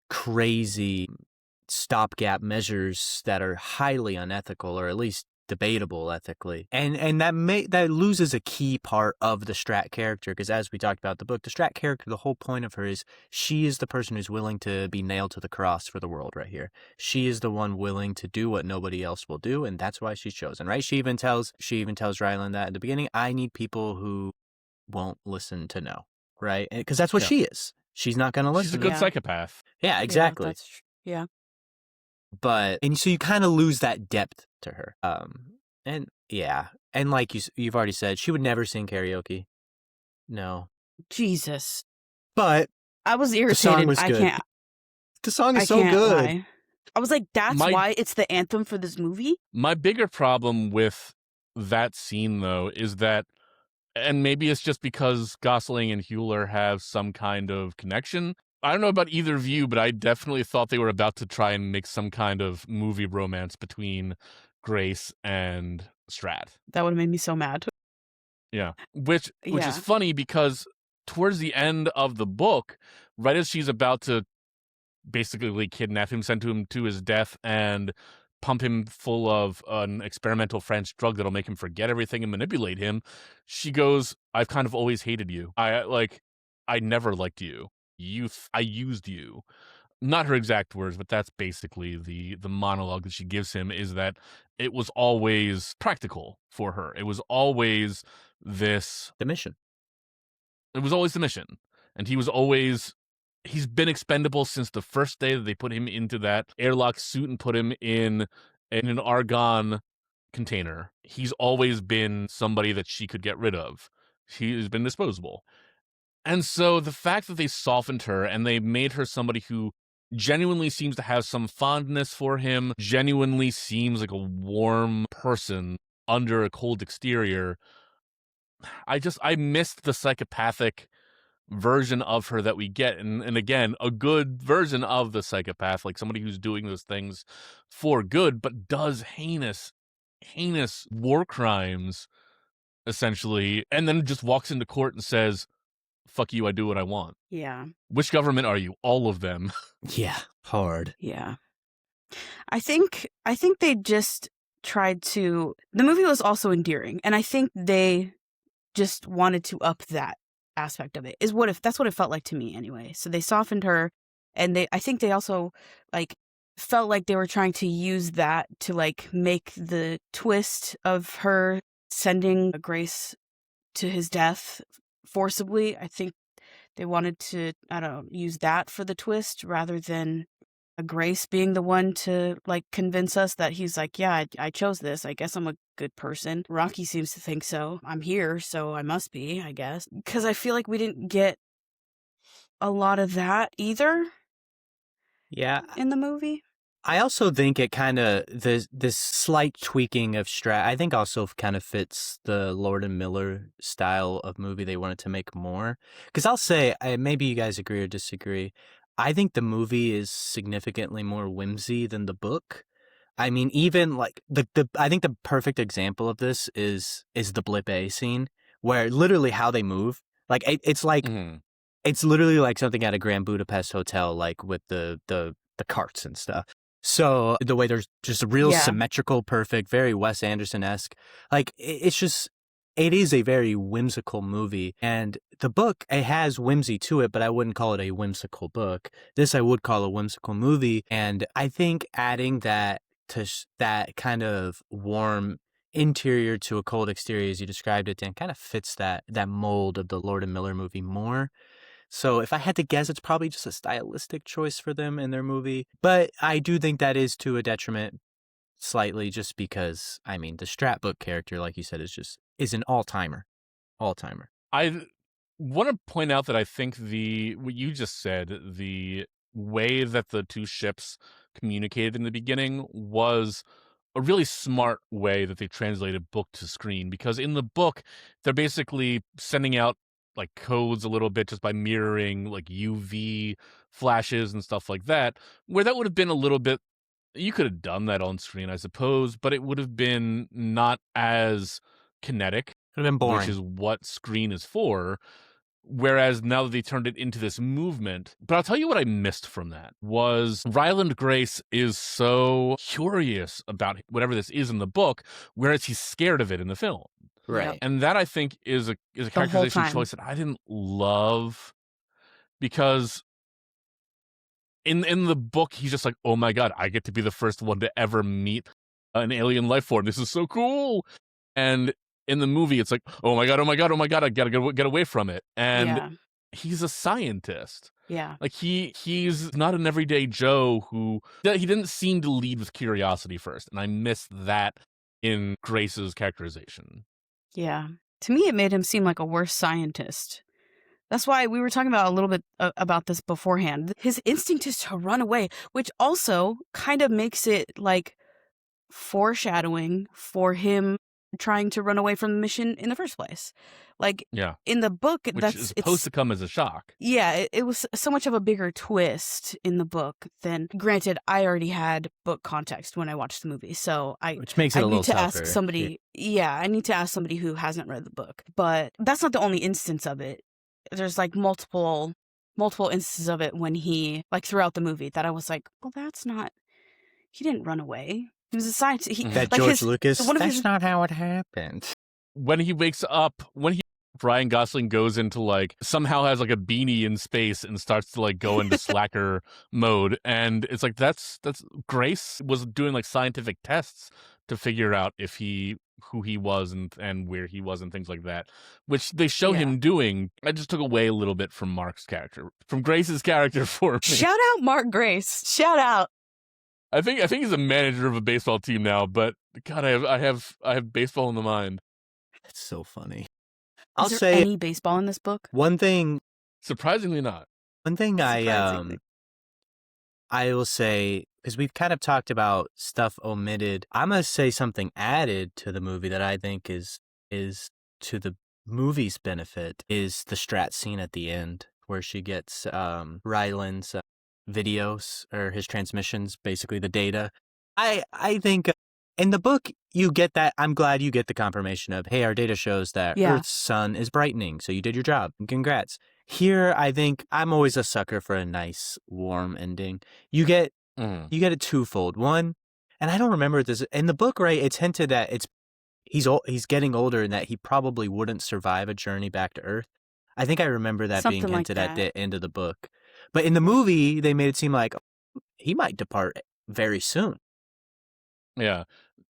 S1: crazy stopgap measures that are highly unethical, or at least debatable ethically. And that loses a key part of the Stratt character, because as we talked about the book, the Stratt character, the whole point of her is she is the person who's willing to be nailed to the cross for the world right here. She is the one willing to do what nobody else will do, and that's why she's chosen, right? She even tells Ryland that at the beginning, I need people who won't listen to no, right? Because that's what she is. She's not going to listen.
S2: She's a good psychopath.
S1: Yeah, exactly.
S3: Yeah.
S1: And so you kind of lose that depth to her. And like you've already said, she would never sing karaoke. No.
S3: Jesus.
S1: But
S3: I was irritated.
S1: The song was good. The song is so good.
S3: Lie. I was like, that's why it's the anthem for this movie?
S2: My bigger problem with that scene, though, is that, and maybe it's just because Gosling and Hueller have some kind of connection. I don't know about either of you, but I definitely thought they were about to try and make some kind of movie romance between Grace and Stratt.
S3: That would have made me so mad.
S2: Yeah. Which is funny, because towards the end of the book, right as she's about to basically kidnap him, send him to his death, and pump him full of an experimental French drug that'll make him forget everything and manipulate him, she goes, I've kind of always hated you. I never liked you. I used you. Not her exact words, but that's basically the monologue that she gives him, is that it was always practical for her. It was always the
S1: mission.
S2: It was always the mission. And he's been expendable since the first day that they put him into that airlock suit and put him in an argon container. He's always been somebody that she could get rid of. He has been disposable. And so the fact that they softened her and they made her somebody who genuinely seems to have some fondness for him, genuinely seems like a warm person under a cold exterior, I missed the psychopathic version of her that we get. And again, a good version of the psychopath, like somebody who's doing those things for good, but does heinous war crimes, essentially, and then just walks into court and says, fuck you, I do what I want.
S3: Yeah.
S2: Which government are you? All of them.
S1: Yeah. Hard.
S3: Yeah. I think they just tried to... The movie was also endearing, and I think they just wanted to up that aspect of it. That's what it felt like to me anyway. So they softened her, and I think they also felt like they were trying to use that to make the twist of her sending Grace to his death forcibly. I think they wanted to, use that for the twist rather than Grace being the one to convince us that he's yeah, I chose this. I guess I'm a good person. Rocky seems to think so. I'm here, so I must be, I guess. Because I feel like we didn't get a lot of that either.
S1: Yeah.
S3: In the movie.
S1: I also think it kind of, this slight tweaking of Stratt, I think also kind of fits the Lord and Miller style of movie they wanted to make more. Because I'll say, maybe you guys agree or disagree, I think the movie is significantly more whimsy than the book. I mean, even I think the perfect example of this is the Blip A scene, where literally how they move, it's it's literally like something at a Grand Budapest hotel, with the carts and stuff. So the way there's just a real symmetrical, perfect, very Wes Anderson-esque, it's just, it is a very whimsical movie, and the book, it has whimsy to it, but I wouldn't call it a whimsical book. This I would call a whimsical movie, and I think adding that to that kind of warm interior to a cold exterior, as you described it, Dan, kind of fits that mold of the Lord and Miller movie more. So if I had to guess, it's probably just a stylistic choice for them in their movie, but I do think that is to a detriment slightly, just because, I mean, the Stratt book character, like you said, is an all-timer. All-timer.
S2: I want to point out that I think what you just said, the way that the two ships communicated in the beginning was a really smart way that they translated book to screen, because in the book they're basically sending out like codes a little bit just by mirroring like UV flashes and stuff like that, where that would have been a little bit, you could have done that on screen, I suppose, but it would have been not as kinetic,
S1: Could have been
S2: which
S1: boring.
S2: is what screen is for. Whereas now that they turned it into this movement, but I'll tell you what I missed from that was Ryland Grace is so curious about whatever this is in the book, whereas he's scared of it in the film.
S1: Right.
S2: And that I think is a characterization choice that I didn't love, because in the book he's just like, oh my god, I get to be the first one to ever meet an alien life form. This is so cool. And in the movie, it's like, oh my god, oh my god, oh my god, I gotta get away from it. And he's a scientist.
S3: Yeah.
S2: Like he's not an everyday Joe he didn't seem to lead with curiosity first, and I miss that in Grace's characterization.
S3: Yeah. To me, it made him seem like a worse scientist. That's why we were talking about a little bit about this beforehand. His instinct is to run away, which also kind of makes it like foreshadowing for him trying to run away from the mission in the first place. Like, in the book,
S2: which is supposed to come as a shock.
S3: Yeah, it was so much of a bigger twist in the book than, granted, I already had book context when I watched the movie, so
S1: which makes it a little
S3: tougher.
S1: tougher.
S3: Ask somebody, I need to ask somebody who hasn't read the book. But that's not the only instance of it. There's like multiple instances of it when he, like throughout the movie, that I was like, well, that's not, he didn't run away. He was a scientist.
S1: That like George Lucas, that's not how it happened.
S2: When he wakes up, Ryan Gosling goes into like, somehow has like a beanie in space and starts to like go into slacker mode. And it's like, that's Grace was doing like scientific tests to figure out who he was and where he was and things like that, which they show him doing. I just took away a little bit from Grace's character for me.
S3: Shout out Mark Grace. Shout out.
S2: I think he's a manager of a baseball team now, but God, I have baseball in the mind.
S1: That's so funny.
S3: Is there say any baseball in this book?
S1: One thing,
S2: surprisingly not.
S1: One thing I will say, because we've kind of talked about stuff omitted, I'm gonna say something added to the movie that I think is to the movie's benefit, is the Stratt scene at the end where she gets Ryland's videos, or his transmissions, basically the data. I think in the book you get that. I'm glad you get the confirmation of, hey, our data shows that Earth's sun is brightening, so you did your job, and congrats. Here, I think I'm always a sucker for a nice, warm ending. You get it twofold. One, and I don't remember this in the book, right? It's hinted that he's getting older and that he probably wouldn't survive a journey back to Earth. I think I remember that being hinted at the end of the book. But in the movie, they made it seem like he might depart very soon.
S2: Yeah.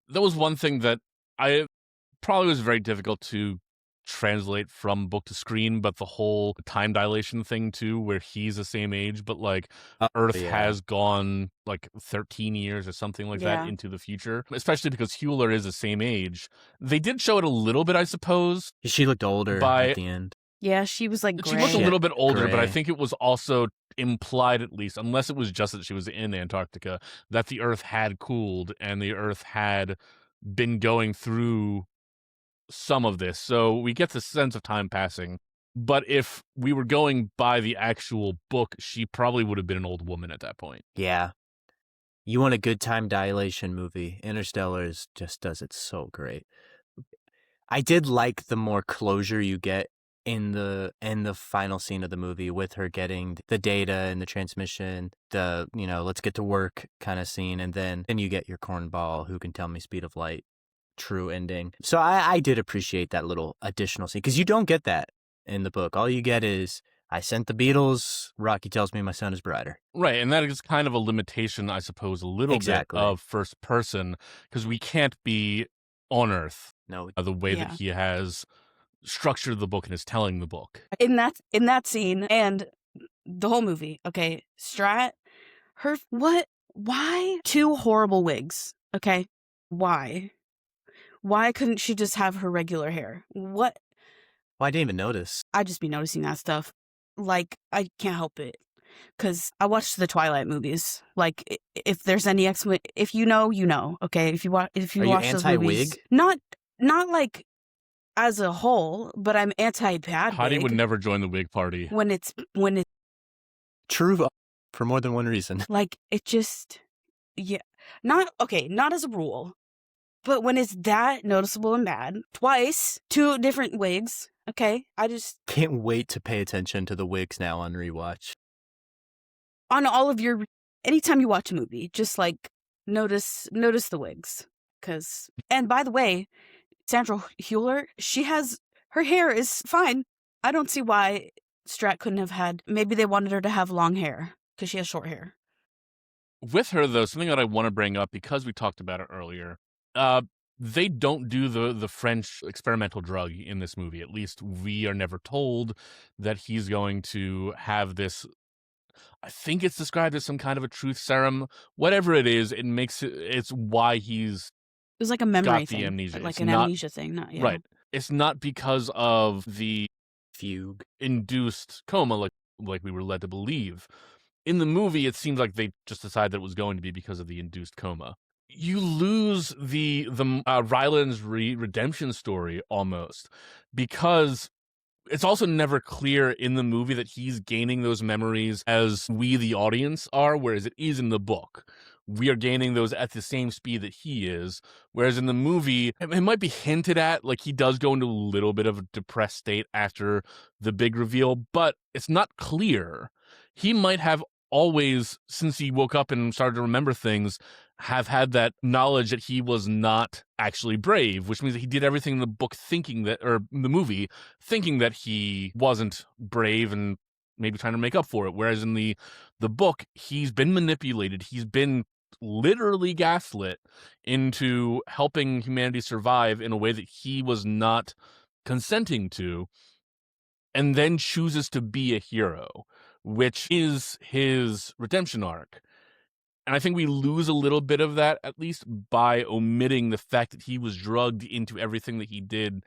S2: That was one thing that I probably was very difficult to translate from book to screen, but the whole time dilation thing too, where he's the same age, but like Earth has gone like 13 years or something like that into the future, especially because Hewler is the same age. They did show it a little bit, I suppose.
S1: She looked older at the end.
S3: Yeah, she was like gray.
S2: She looked a little bit older, but I think it was also implied, at least, unless it was just that she was in Antarctica, that the Earth had cooled and the Earth had been going through some of this. So we get the sense of time passing. But if we were going by the actual book, she probably would have been an old woman at that point.
S1: Yeah. You want a good time dilation movie. Interstellar just does it so great. I did like the more closure you get in the final scene of the movie with her getting the data and the transmission, the let's get to work kind of scene, and then you get your cornball who can tell me speed of light true ending. So I did appreciate that little additional scene because you don't get that in the book. All you get is I sent the Beatles. Rocky tells me my son is brighter.
S2: Right, and that is kind of a limitation, I suppose, a little
S1: Exactly.
S2: bit of first person because we can't be on Earth
S1: No,
S2: the way that
S3: Yeah.
S2: he has structured the book and is telling the book.
S3: In that scene and the whole movie, okay, Stratt, why 2 horrible wigs? Okay, why? Why couldn't she just have her regular hair? What?
S1: well, I didn't even notice.
S3: I just be noticing that stuff. Like, I can't help it. Because I watched the Twilight movies. Like, if there's any if you know, you know. Okay, if you watch,
S1: Are you
S3: watch those movies,
S1: anti-wig?
S3: not like as a whole, but I'm anti-bad
S2: Heidi
S3: wig
S2: would never join the wig party.
S3: when it's
S1: True for more than one reason.
S3: like it just not as a rule, but when it's that noticeable and bad, twice, 2 different wigs. Okay, I just
S1: Can't wait to pay attention to the wigs now on rewatch.
S3: on all of your anytime you watch a movie, just like notice the wigs. And by the way, Sandra Hüller, her hair is fine. I don't see why Stratt couldn't have had. Maybe they wanted her to have long hair because she has short hair.
S2: With her, though, something that I want to bring up because we talked about it earlier, they don't do the French experimental drug in this movie. At least we are never told that he's going to have this. I think it's described as some kind of a truth serum. Whatever it is, it's why he's
S3: It was like a memory
S2: got the
S3: thing,
S2: amnesia.
S3: like
S2: It's
S3: an
S2: not
S3: amnesia thing. Not
S2: right. It's not because of the
S1: Fugue.
S2: induced coma, like we were led to believe. In the movie, it seems like they just decided that it was going to be because of the induced coma. You lose the Ryland's redemption story almost because it's also never clear in the movie that he's gaining those memories as we, the audience, are, whereas it is in the book. We are gaining those at the same speed that he is, whereas in the movie, it might be hinted at, like he does go into a little bit of a depressed state after the big reveal, but it's not clear. He might have always, since he woke up and started to remember things, have had that knowledge that he was not actually brave, which means that he did everything in the book or the movie, thinking that he wasn't brave and maybe trying to make up for it. Whereas in the book, he's been manipulated. He's been literally gaslit into helping humanity survive in a way that he was not consenting to, and then chooses to be a hero, which is his redemption arc. And I think we lose a little bit of that, at least by omitting the fact that he was drugged into everything that he did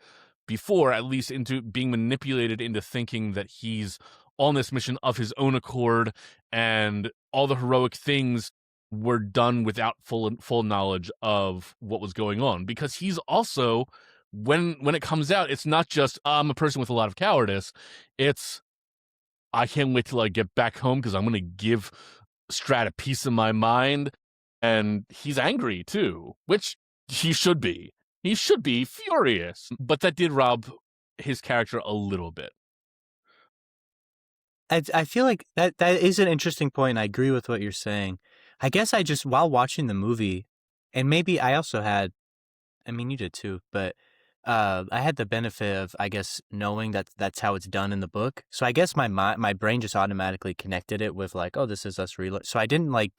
S2: before, at least into being manipulated into thinking that he's on this mission of his own accord, and all the heroic things were done without full knowledge of what was going on. Because he's also, when it comes out, it's not just, I'm a person with a lot of cowardice. It's, I can't wait till I get back home because I'm going to give Stratt a piece of my mind. And he's angry too, which he should be. He should be furious. But that did rob his character a little bit.
S1: I feel like that is an interesting point. I agree with what you're saying. I guess I just, while watching the movie, and maybe I also had, I mean, you did too, but I had the benefit of, I guess, knowing that that's how it's done in the book. So I guess my brain just automatically connected it with like, oh, this is us So I didn't like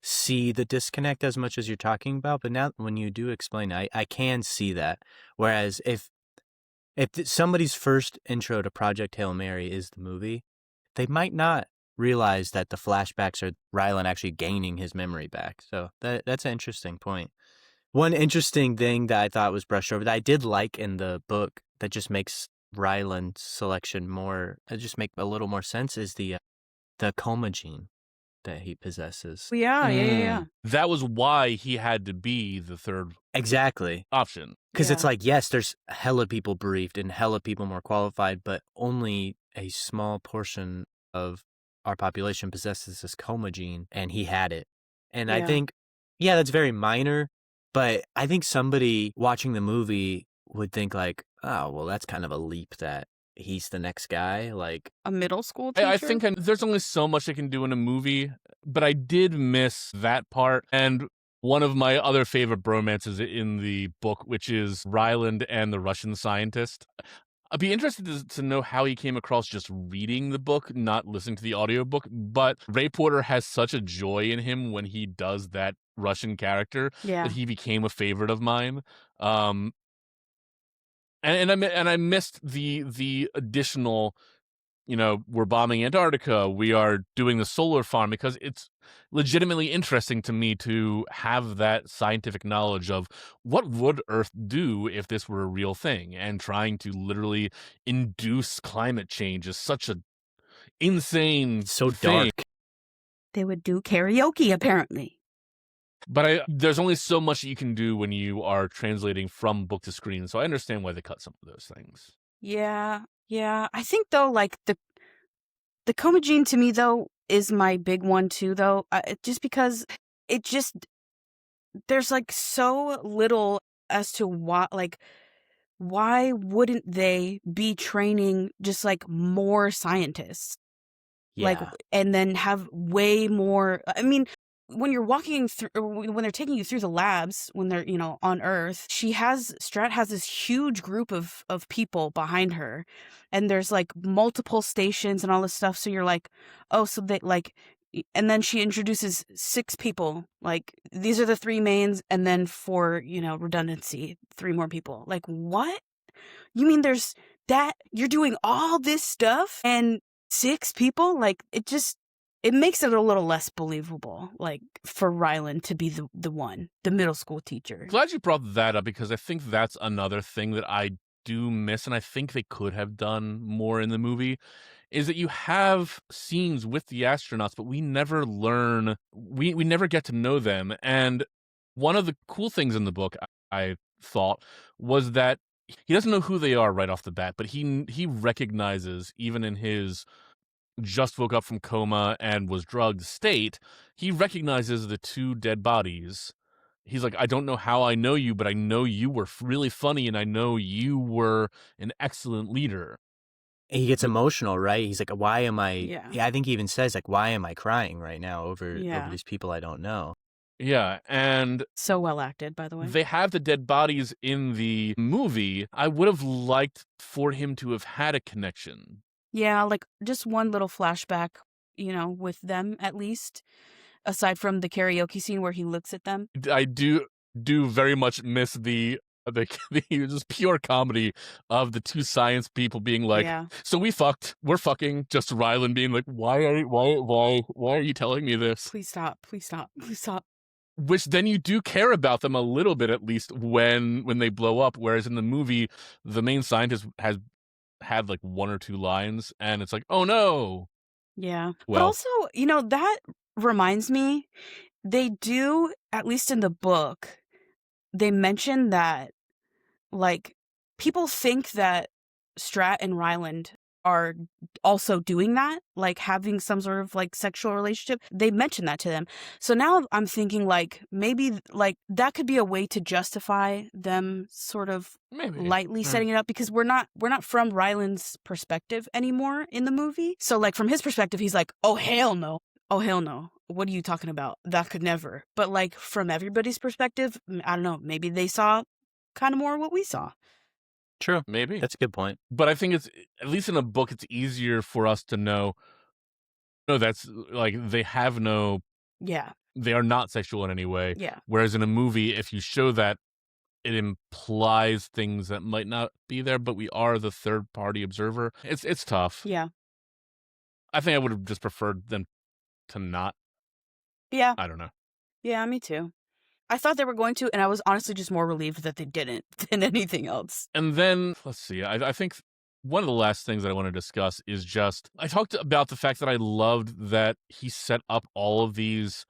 S1: see the disconnect as much as you're talking about. But now when you do explain it, I can see that. Whereas if somebody's first intro to Project Hail Mary is the movie, they might not realize that the flashbacks are Ryland actually gaining his memory back. So that's an interesting point. One interesting thing that I thought was brushed over that I did like in the book that just makes Ryland's selection just make a little more sense is the coma gene that he possesses.
S3: Yeah.
S2: That was why he had to be the third
S1: Exactly.
S2: option.
S1: Because it's like, yes, there's hella people briefed and hella people more qualified, but only a small portion of our population possesses this coma gene, and he had it. And I think, that's very minor, but I think somebody watching the movie would think like, oh, well, that's kind of a leap that he's the next guy, like
S3: a middle school teacher.
S2: I think there's only so much they can do in a movie, but I did miss that part. And one of my other favorite bromances in the book, which is Ryland and the Russian scientist. I'd be interested to know how he came across just reading the book, not listening to the audiobook. But Ray Porter has such a joy in him when he does that Russian character
S3: Yeah.
S2: that he became a favorite of mine. Um, and I missed the additional, we're bombing Antarctica, we are doing the solar farm, because it's legitimately interesting to me to have that scientific knowledge of what would Earth do if this were a real thing, and trying to literally induce climate change is such a insane
S1: So
S2: thing.
S1: dark.
S3: They would do karaoke, apparently.
S2: But there's only so much you can do when you are translating from book to screen, so I understand why they cut some of those things.
S3: Yeah, yeah. I think though, like the coma gene to me though is my big one too. Though, just because it just there's like so little as to why wouldn't they be training just like more scientists? Like,
S1: Yeah.
S3: and then have way more. I mean, when you're walking through, or when they're taking you through the labs, when they're, on Earth, Stratt has this huge group of people behind her, and there's like multiple stations and all this stuff. So you're like, oh, so they like, and then she introduces 6 people. Like, these are the 3 mains, and then for, redundancy, 3 more people. Like, what? You mean there's that you're doing all this stuff and 6 people? Like, it makes it a little less believable, like, for Ryland to be the middle school teacher.
S2: Glad you brought that up, because I think that's another thing that I do miss, and I think they could have done more in the movie, is that you have scenes with the astronauts, but we never learn, we never get to know them. And one of the cool things in the book, I thought, was that he doesn't know who they are right off the bat, but he recognizes, even in his just woke up from coma and was drugged state, he recognizes the 2 dead bodies. He's like, I don't know how I know you, but I know you were really funny, and I know you were an excellent leader.
S1: He gets emotional, right? He's like, "Why am I?"
S3: Yeah.
S1: Yeah, I think he even says like, "Why am I crying right now over
S3: Yeah.
S1: these people I don't know?"
S2: Yeah, and
S3: So well acted, by the way.
S2: they have the dead bodies in the movie. I would have liked for him to have had a connection.
S3: Yeah, like, just one little flashback, with them at least, aside from the karaoke scene where he looks at them.
S2: I do very much miss the just pure comedy of the 2 science people being like,
S3: Yeah.
S2: so we're fucking, just Ryland being like, why are you telling me this?
S3: Please stop. Please stop. Please stop.
S2: Which then you do care about them a little bit, at least when they blow up, whereas in the movie the main scientist has had like 1 or 2 lines, and it's like, oh no.
S3: Yeah. But
S2: Well,
S3: also, that reminds me, they do, at least in the book, they mention that, like, people think that Stratt and Ryland are also doing that, like having some sort of like sexual relationship. They mention that to them. So now I'm thinking like maybe like that could be a way to justify them sort of
S2: maybe
S3: lightly setting it up, because we're not from Ryland's perspective anymore in the movie. So like from his perspective, he's like, oh hell no. Oh hell no. What are you talking about? That could never. But like from everybody's perspective, I don't know, maybe they saw kind of more what we saw.
S1: True.
S2: maybe.
S1: That's a good point.
S2: But I think it's, at least in a book, it's easier for us to know, no, that's like, they are not sexual in any way.
S3: Yeah.
S2: Whereas in a movie, if you show that, it implies things that might not be there, but we are the third party observer. It's tough.
S3: Yeah.
S2: I think I would have just preferred them to not.
S3: Yeah.
S2: I don't know.
S3: Yeah, me too. I thought they were going to, and I was honestly just more relieved that they didn't than anything else.
S2: And then, let's see, I think one of the last things that I want to discuss is just, I talked about the fact that I loved that he set up all of these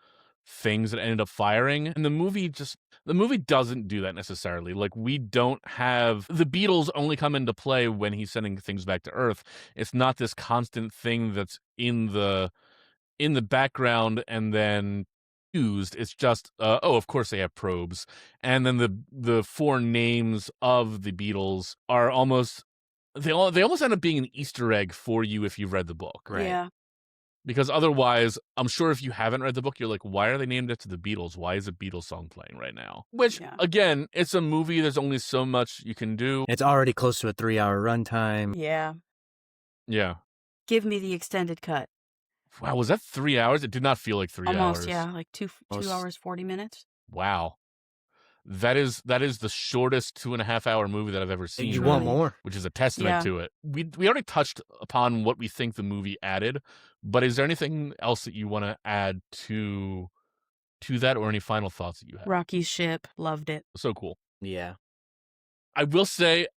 S2: things that ended up firing, and the movie doesn't do that necessarily. Like, we don't have, the Beatles only come into play when he's sending things back to Earth. It's not this constant thing that's in the background and then used. It's just, oh, of course they have probes. And then the 4 names of the Beatles are almost, they almost end up being an Easter egg for you if you've read the book.
S1: Right.
S3: Yeah.
S2: Because otherwise, I'm sure if you haven't read the book, you're like, why are they named after the Beatles? Why is a Beatles song playing right now? Which,
S3: Yeah.
S2: again, it's a movie. There's only so much you can do.
S1: It's already close to a 3-hour runtime.
S3: Yeah.
S2: Yeah.
S3: Give me the extended cut.
S2: Wow, was that 3 hours? It did not feel like 3
S3: Almost,
S2: hours.
S3: yeah, like 2 hours 40 minutes.
S2: Wow. That is the shortest 2.5-hour movie that I've ever seen.
S1: You want more?
S2: Which is a testament to it. We already touched upon what we think the movie added, but is there anything else that you want to add to that, or any final thoughts that you have?
S3: Rocky's ship, loved it.
S2: So cool.
S1: Yeah.
S2: I will say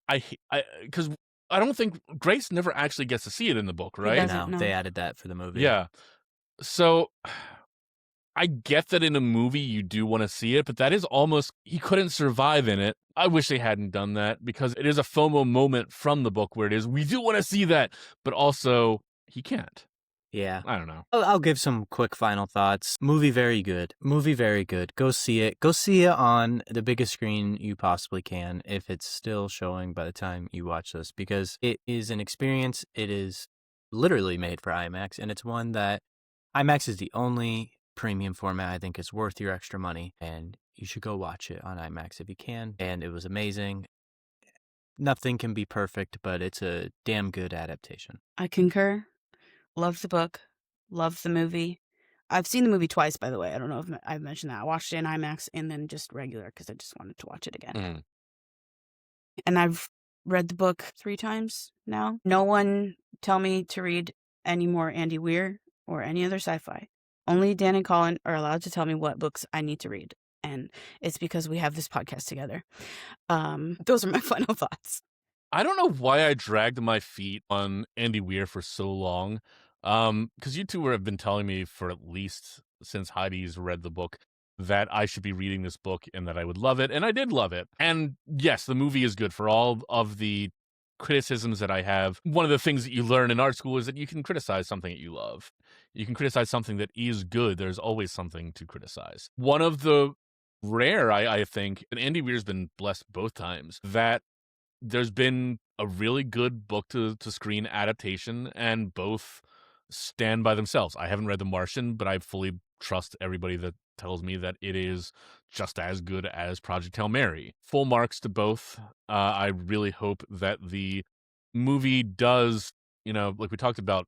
S2: because I don't think Grace never actually gets to see it in the book, right?
S3: doesn't, no.
S1: They added that for the movie.
S2: Yeah. So I get that in a movie you do want to see it, but that is almost, he couldn't survive in it. I wish they hadn't done that, because it is a FOMO moment from the book where it is, we do want to see that, but also he can't.
S1: Yeah.
S2: I don't know.
S1: I'll give some quick final thoughts. Movie very good. Movie very good. Go see it. Go see it on the biggest screen you possibly can, if it's still showing by the time you watch this, because it is an experience. It is literally made for IMAX, and it's one that IMAX is the only premium format I think is worth your extra money, and you should go watch it on IMAX if you can. And it was amazing. Nothing can be perfect, but it's a damn good adaptation.
S3: I concur. Loved the book. Loved the movie. I've seen the movie twice, by the way. I don't know if I've mentioned that. I watched it in IMAX and then just regular because I just wanted to watch it again.
S2: Mm.
S3: And I've read the book 3 times now. No one tell me to read any more Andy Weir or any other sci-fi. Only Dan and Colin are allowed to tell me what books I need to read. And it's because we have this podcast together. Those are my final thoughts.
S2: I don't know why I dragged my feet on Andy Weir for so long. Because you two have been telling me for at least since Heidi's read the book that I should be reading this book and that I would love it. And I did love it. And yes, the movie is good. For all of the criticisms that I have, one of the things that you learn in art school is that you can criticize something that you love. You can criticize something that is good. There's always something to criticize. One of the rare, I think, and Andy Weir's been blessed both times, that there's been a really good book to screen adaptation, and both stand by themselves. I haven't read The Martian, but I fully trust everybody that tells me that it is just as good as Project Hail Mary. Full marks to both. I really hope that the movie does, like we talked about,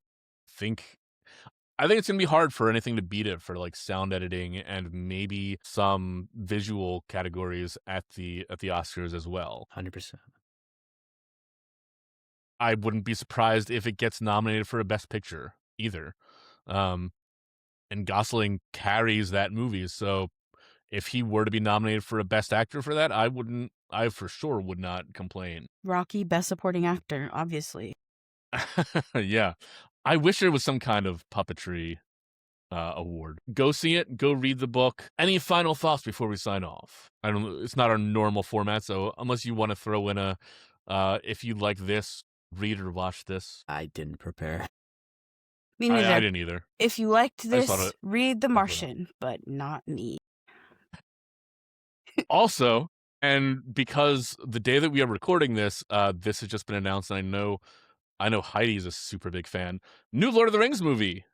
S2: I think it's going to be hard for anything to beat it for like sound editing and maybe some visual categories at the Oscars as well.
S1: 100%.
S2: I wouldn't be surprised if it gets nominated for a Best Picture either. And Gosling carries that movie, so if he were to be nominated for a Best Actor for that, I for sure would not complain.
S3: Rocky, Best Supporting Actor, obviously.
S2: Yeah. I wish there was some kind of puppetry award. Go see it. Go read the book. Any final thoughts before we sign off? I don't know. It's not our normal format, so unless you want to throw in a, if you like this, read or watch this.
S1: I didn't prepare.
S3: Me neither.
S2: I didn't either.
S3: If you liked this, read The Martian, but not me.
S2: Also, and because the day that we are recording this, this has just been announced, and I know Heidi is a super big fan. New Lord of the Rings movie.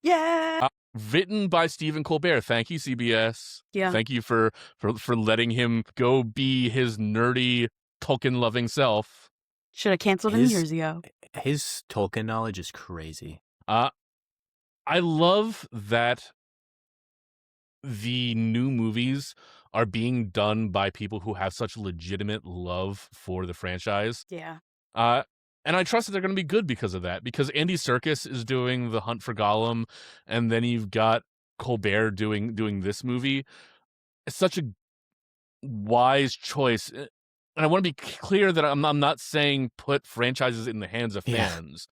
S3: Yeah.
S2: Written by Stephen Colbert. Thank you, CBS.
S3: Yeah.
S2: Thank you for letting him go be his nerdy Tolkien-loving self.
S3: Should have canceled him years ago.
S1: His Tolkien knowledge is crazy.
S2: I love that the new movies are being done by people who have such legitimate love for the franchise.
S3: Yeah.
S2: And I trust that they're going to be good because of that. Because Andy Serkis is doing The Hunt for Gollum, and then you've got Colbert doing this movie. It's such a wise choice. And I want to be clear that I'm not saying put franchises in the hands of fans.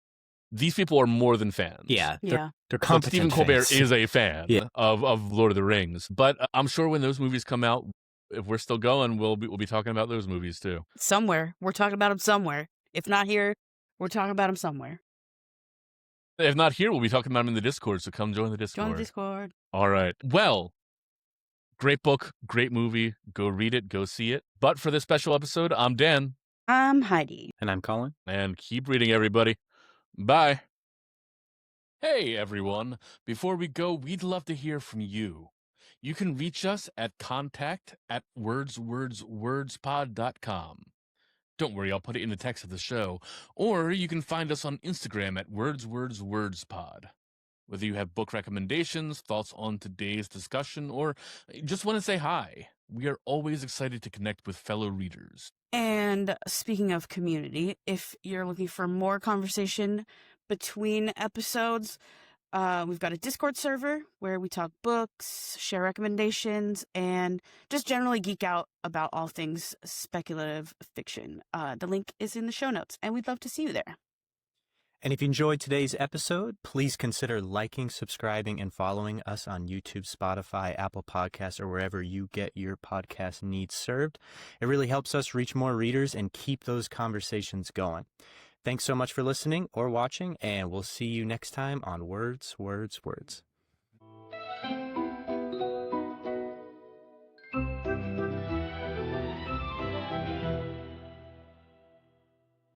S2: These people are more than fans.
S1: Yeah.
S3: Yeah.
S1: They're competent
S2: Stephen Colbert
S1: fans.
S2: is a fan of Lord of the Rings. But I'm sure when those movies come out, if we're still going, we'll be talking about those movies too.
S3: Somewhere. We're talking about them somewhere. If not here, we're talking about them somewhere.
S2: If not here, we'll be talking about them in the Discord, so come join the Discord.
S3: Join the Discord.
S2: All right. Well, great book, great movie. Go read it, go see it. But for this special episode, I'm Dan.
S3: I'm Heidi.
S1: And I'm Colin.
S2: And keep reading, everybody. Bye. Hey everyone, before we go, we'd love to hear from you. You can reach us at contact@wordswordspod.com. Don't worry, I'll put it in the text of the show. Or you can find us on Instagram at wordswordspod. Whether you have book recommendations, thoughts on today's discussion, or just want to say hi, we are always excited to connect with fellow readers.
S3: And speaking of community, if you're looking for more conversation between episodes, we've got a Discord server where we talk books, share recommendations, and just generally geek out about all things speculative fiction. The link is in the show notes, and we'd love to see you there.
S1: And if you enjoyed today's episode, please consider liking, subscribing, and following us on YouTube, Spotify, Apple Podcasts, or wherever you get your podcast needs served. It really helps us reach more readers and keep those conversations going. Thanks so much for listening or watching, and we'll see you next time on Words, Words, Words.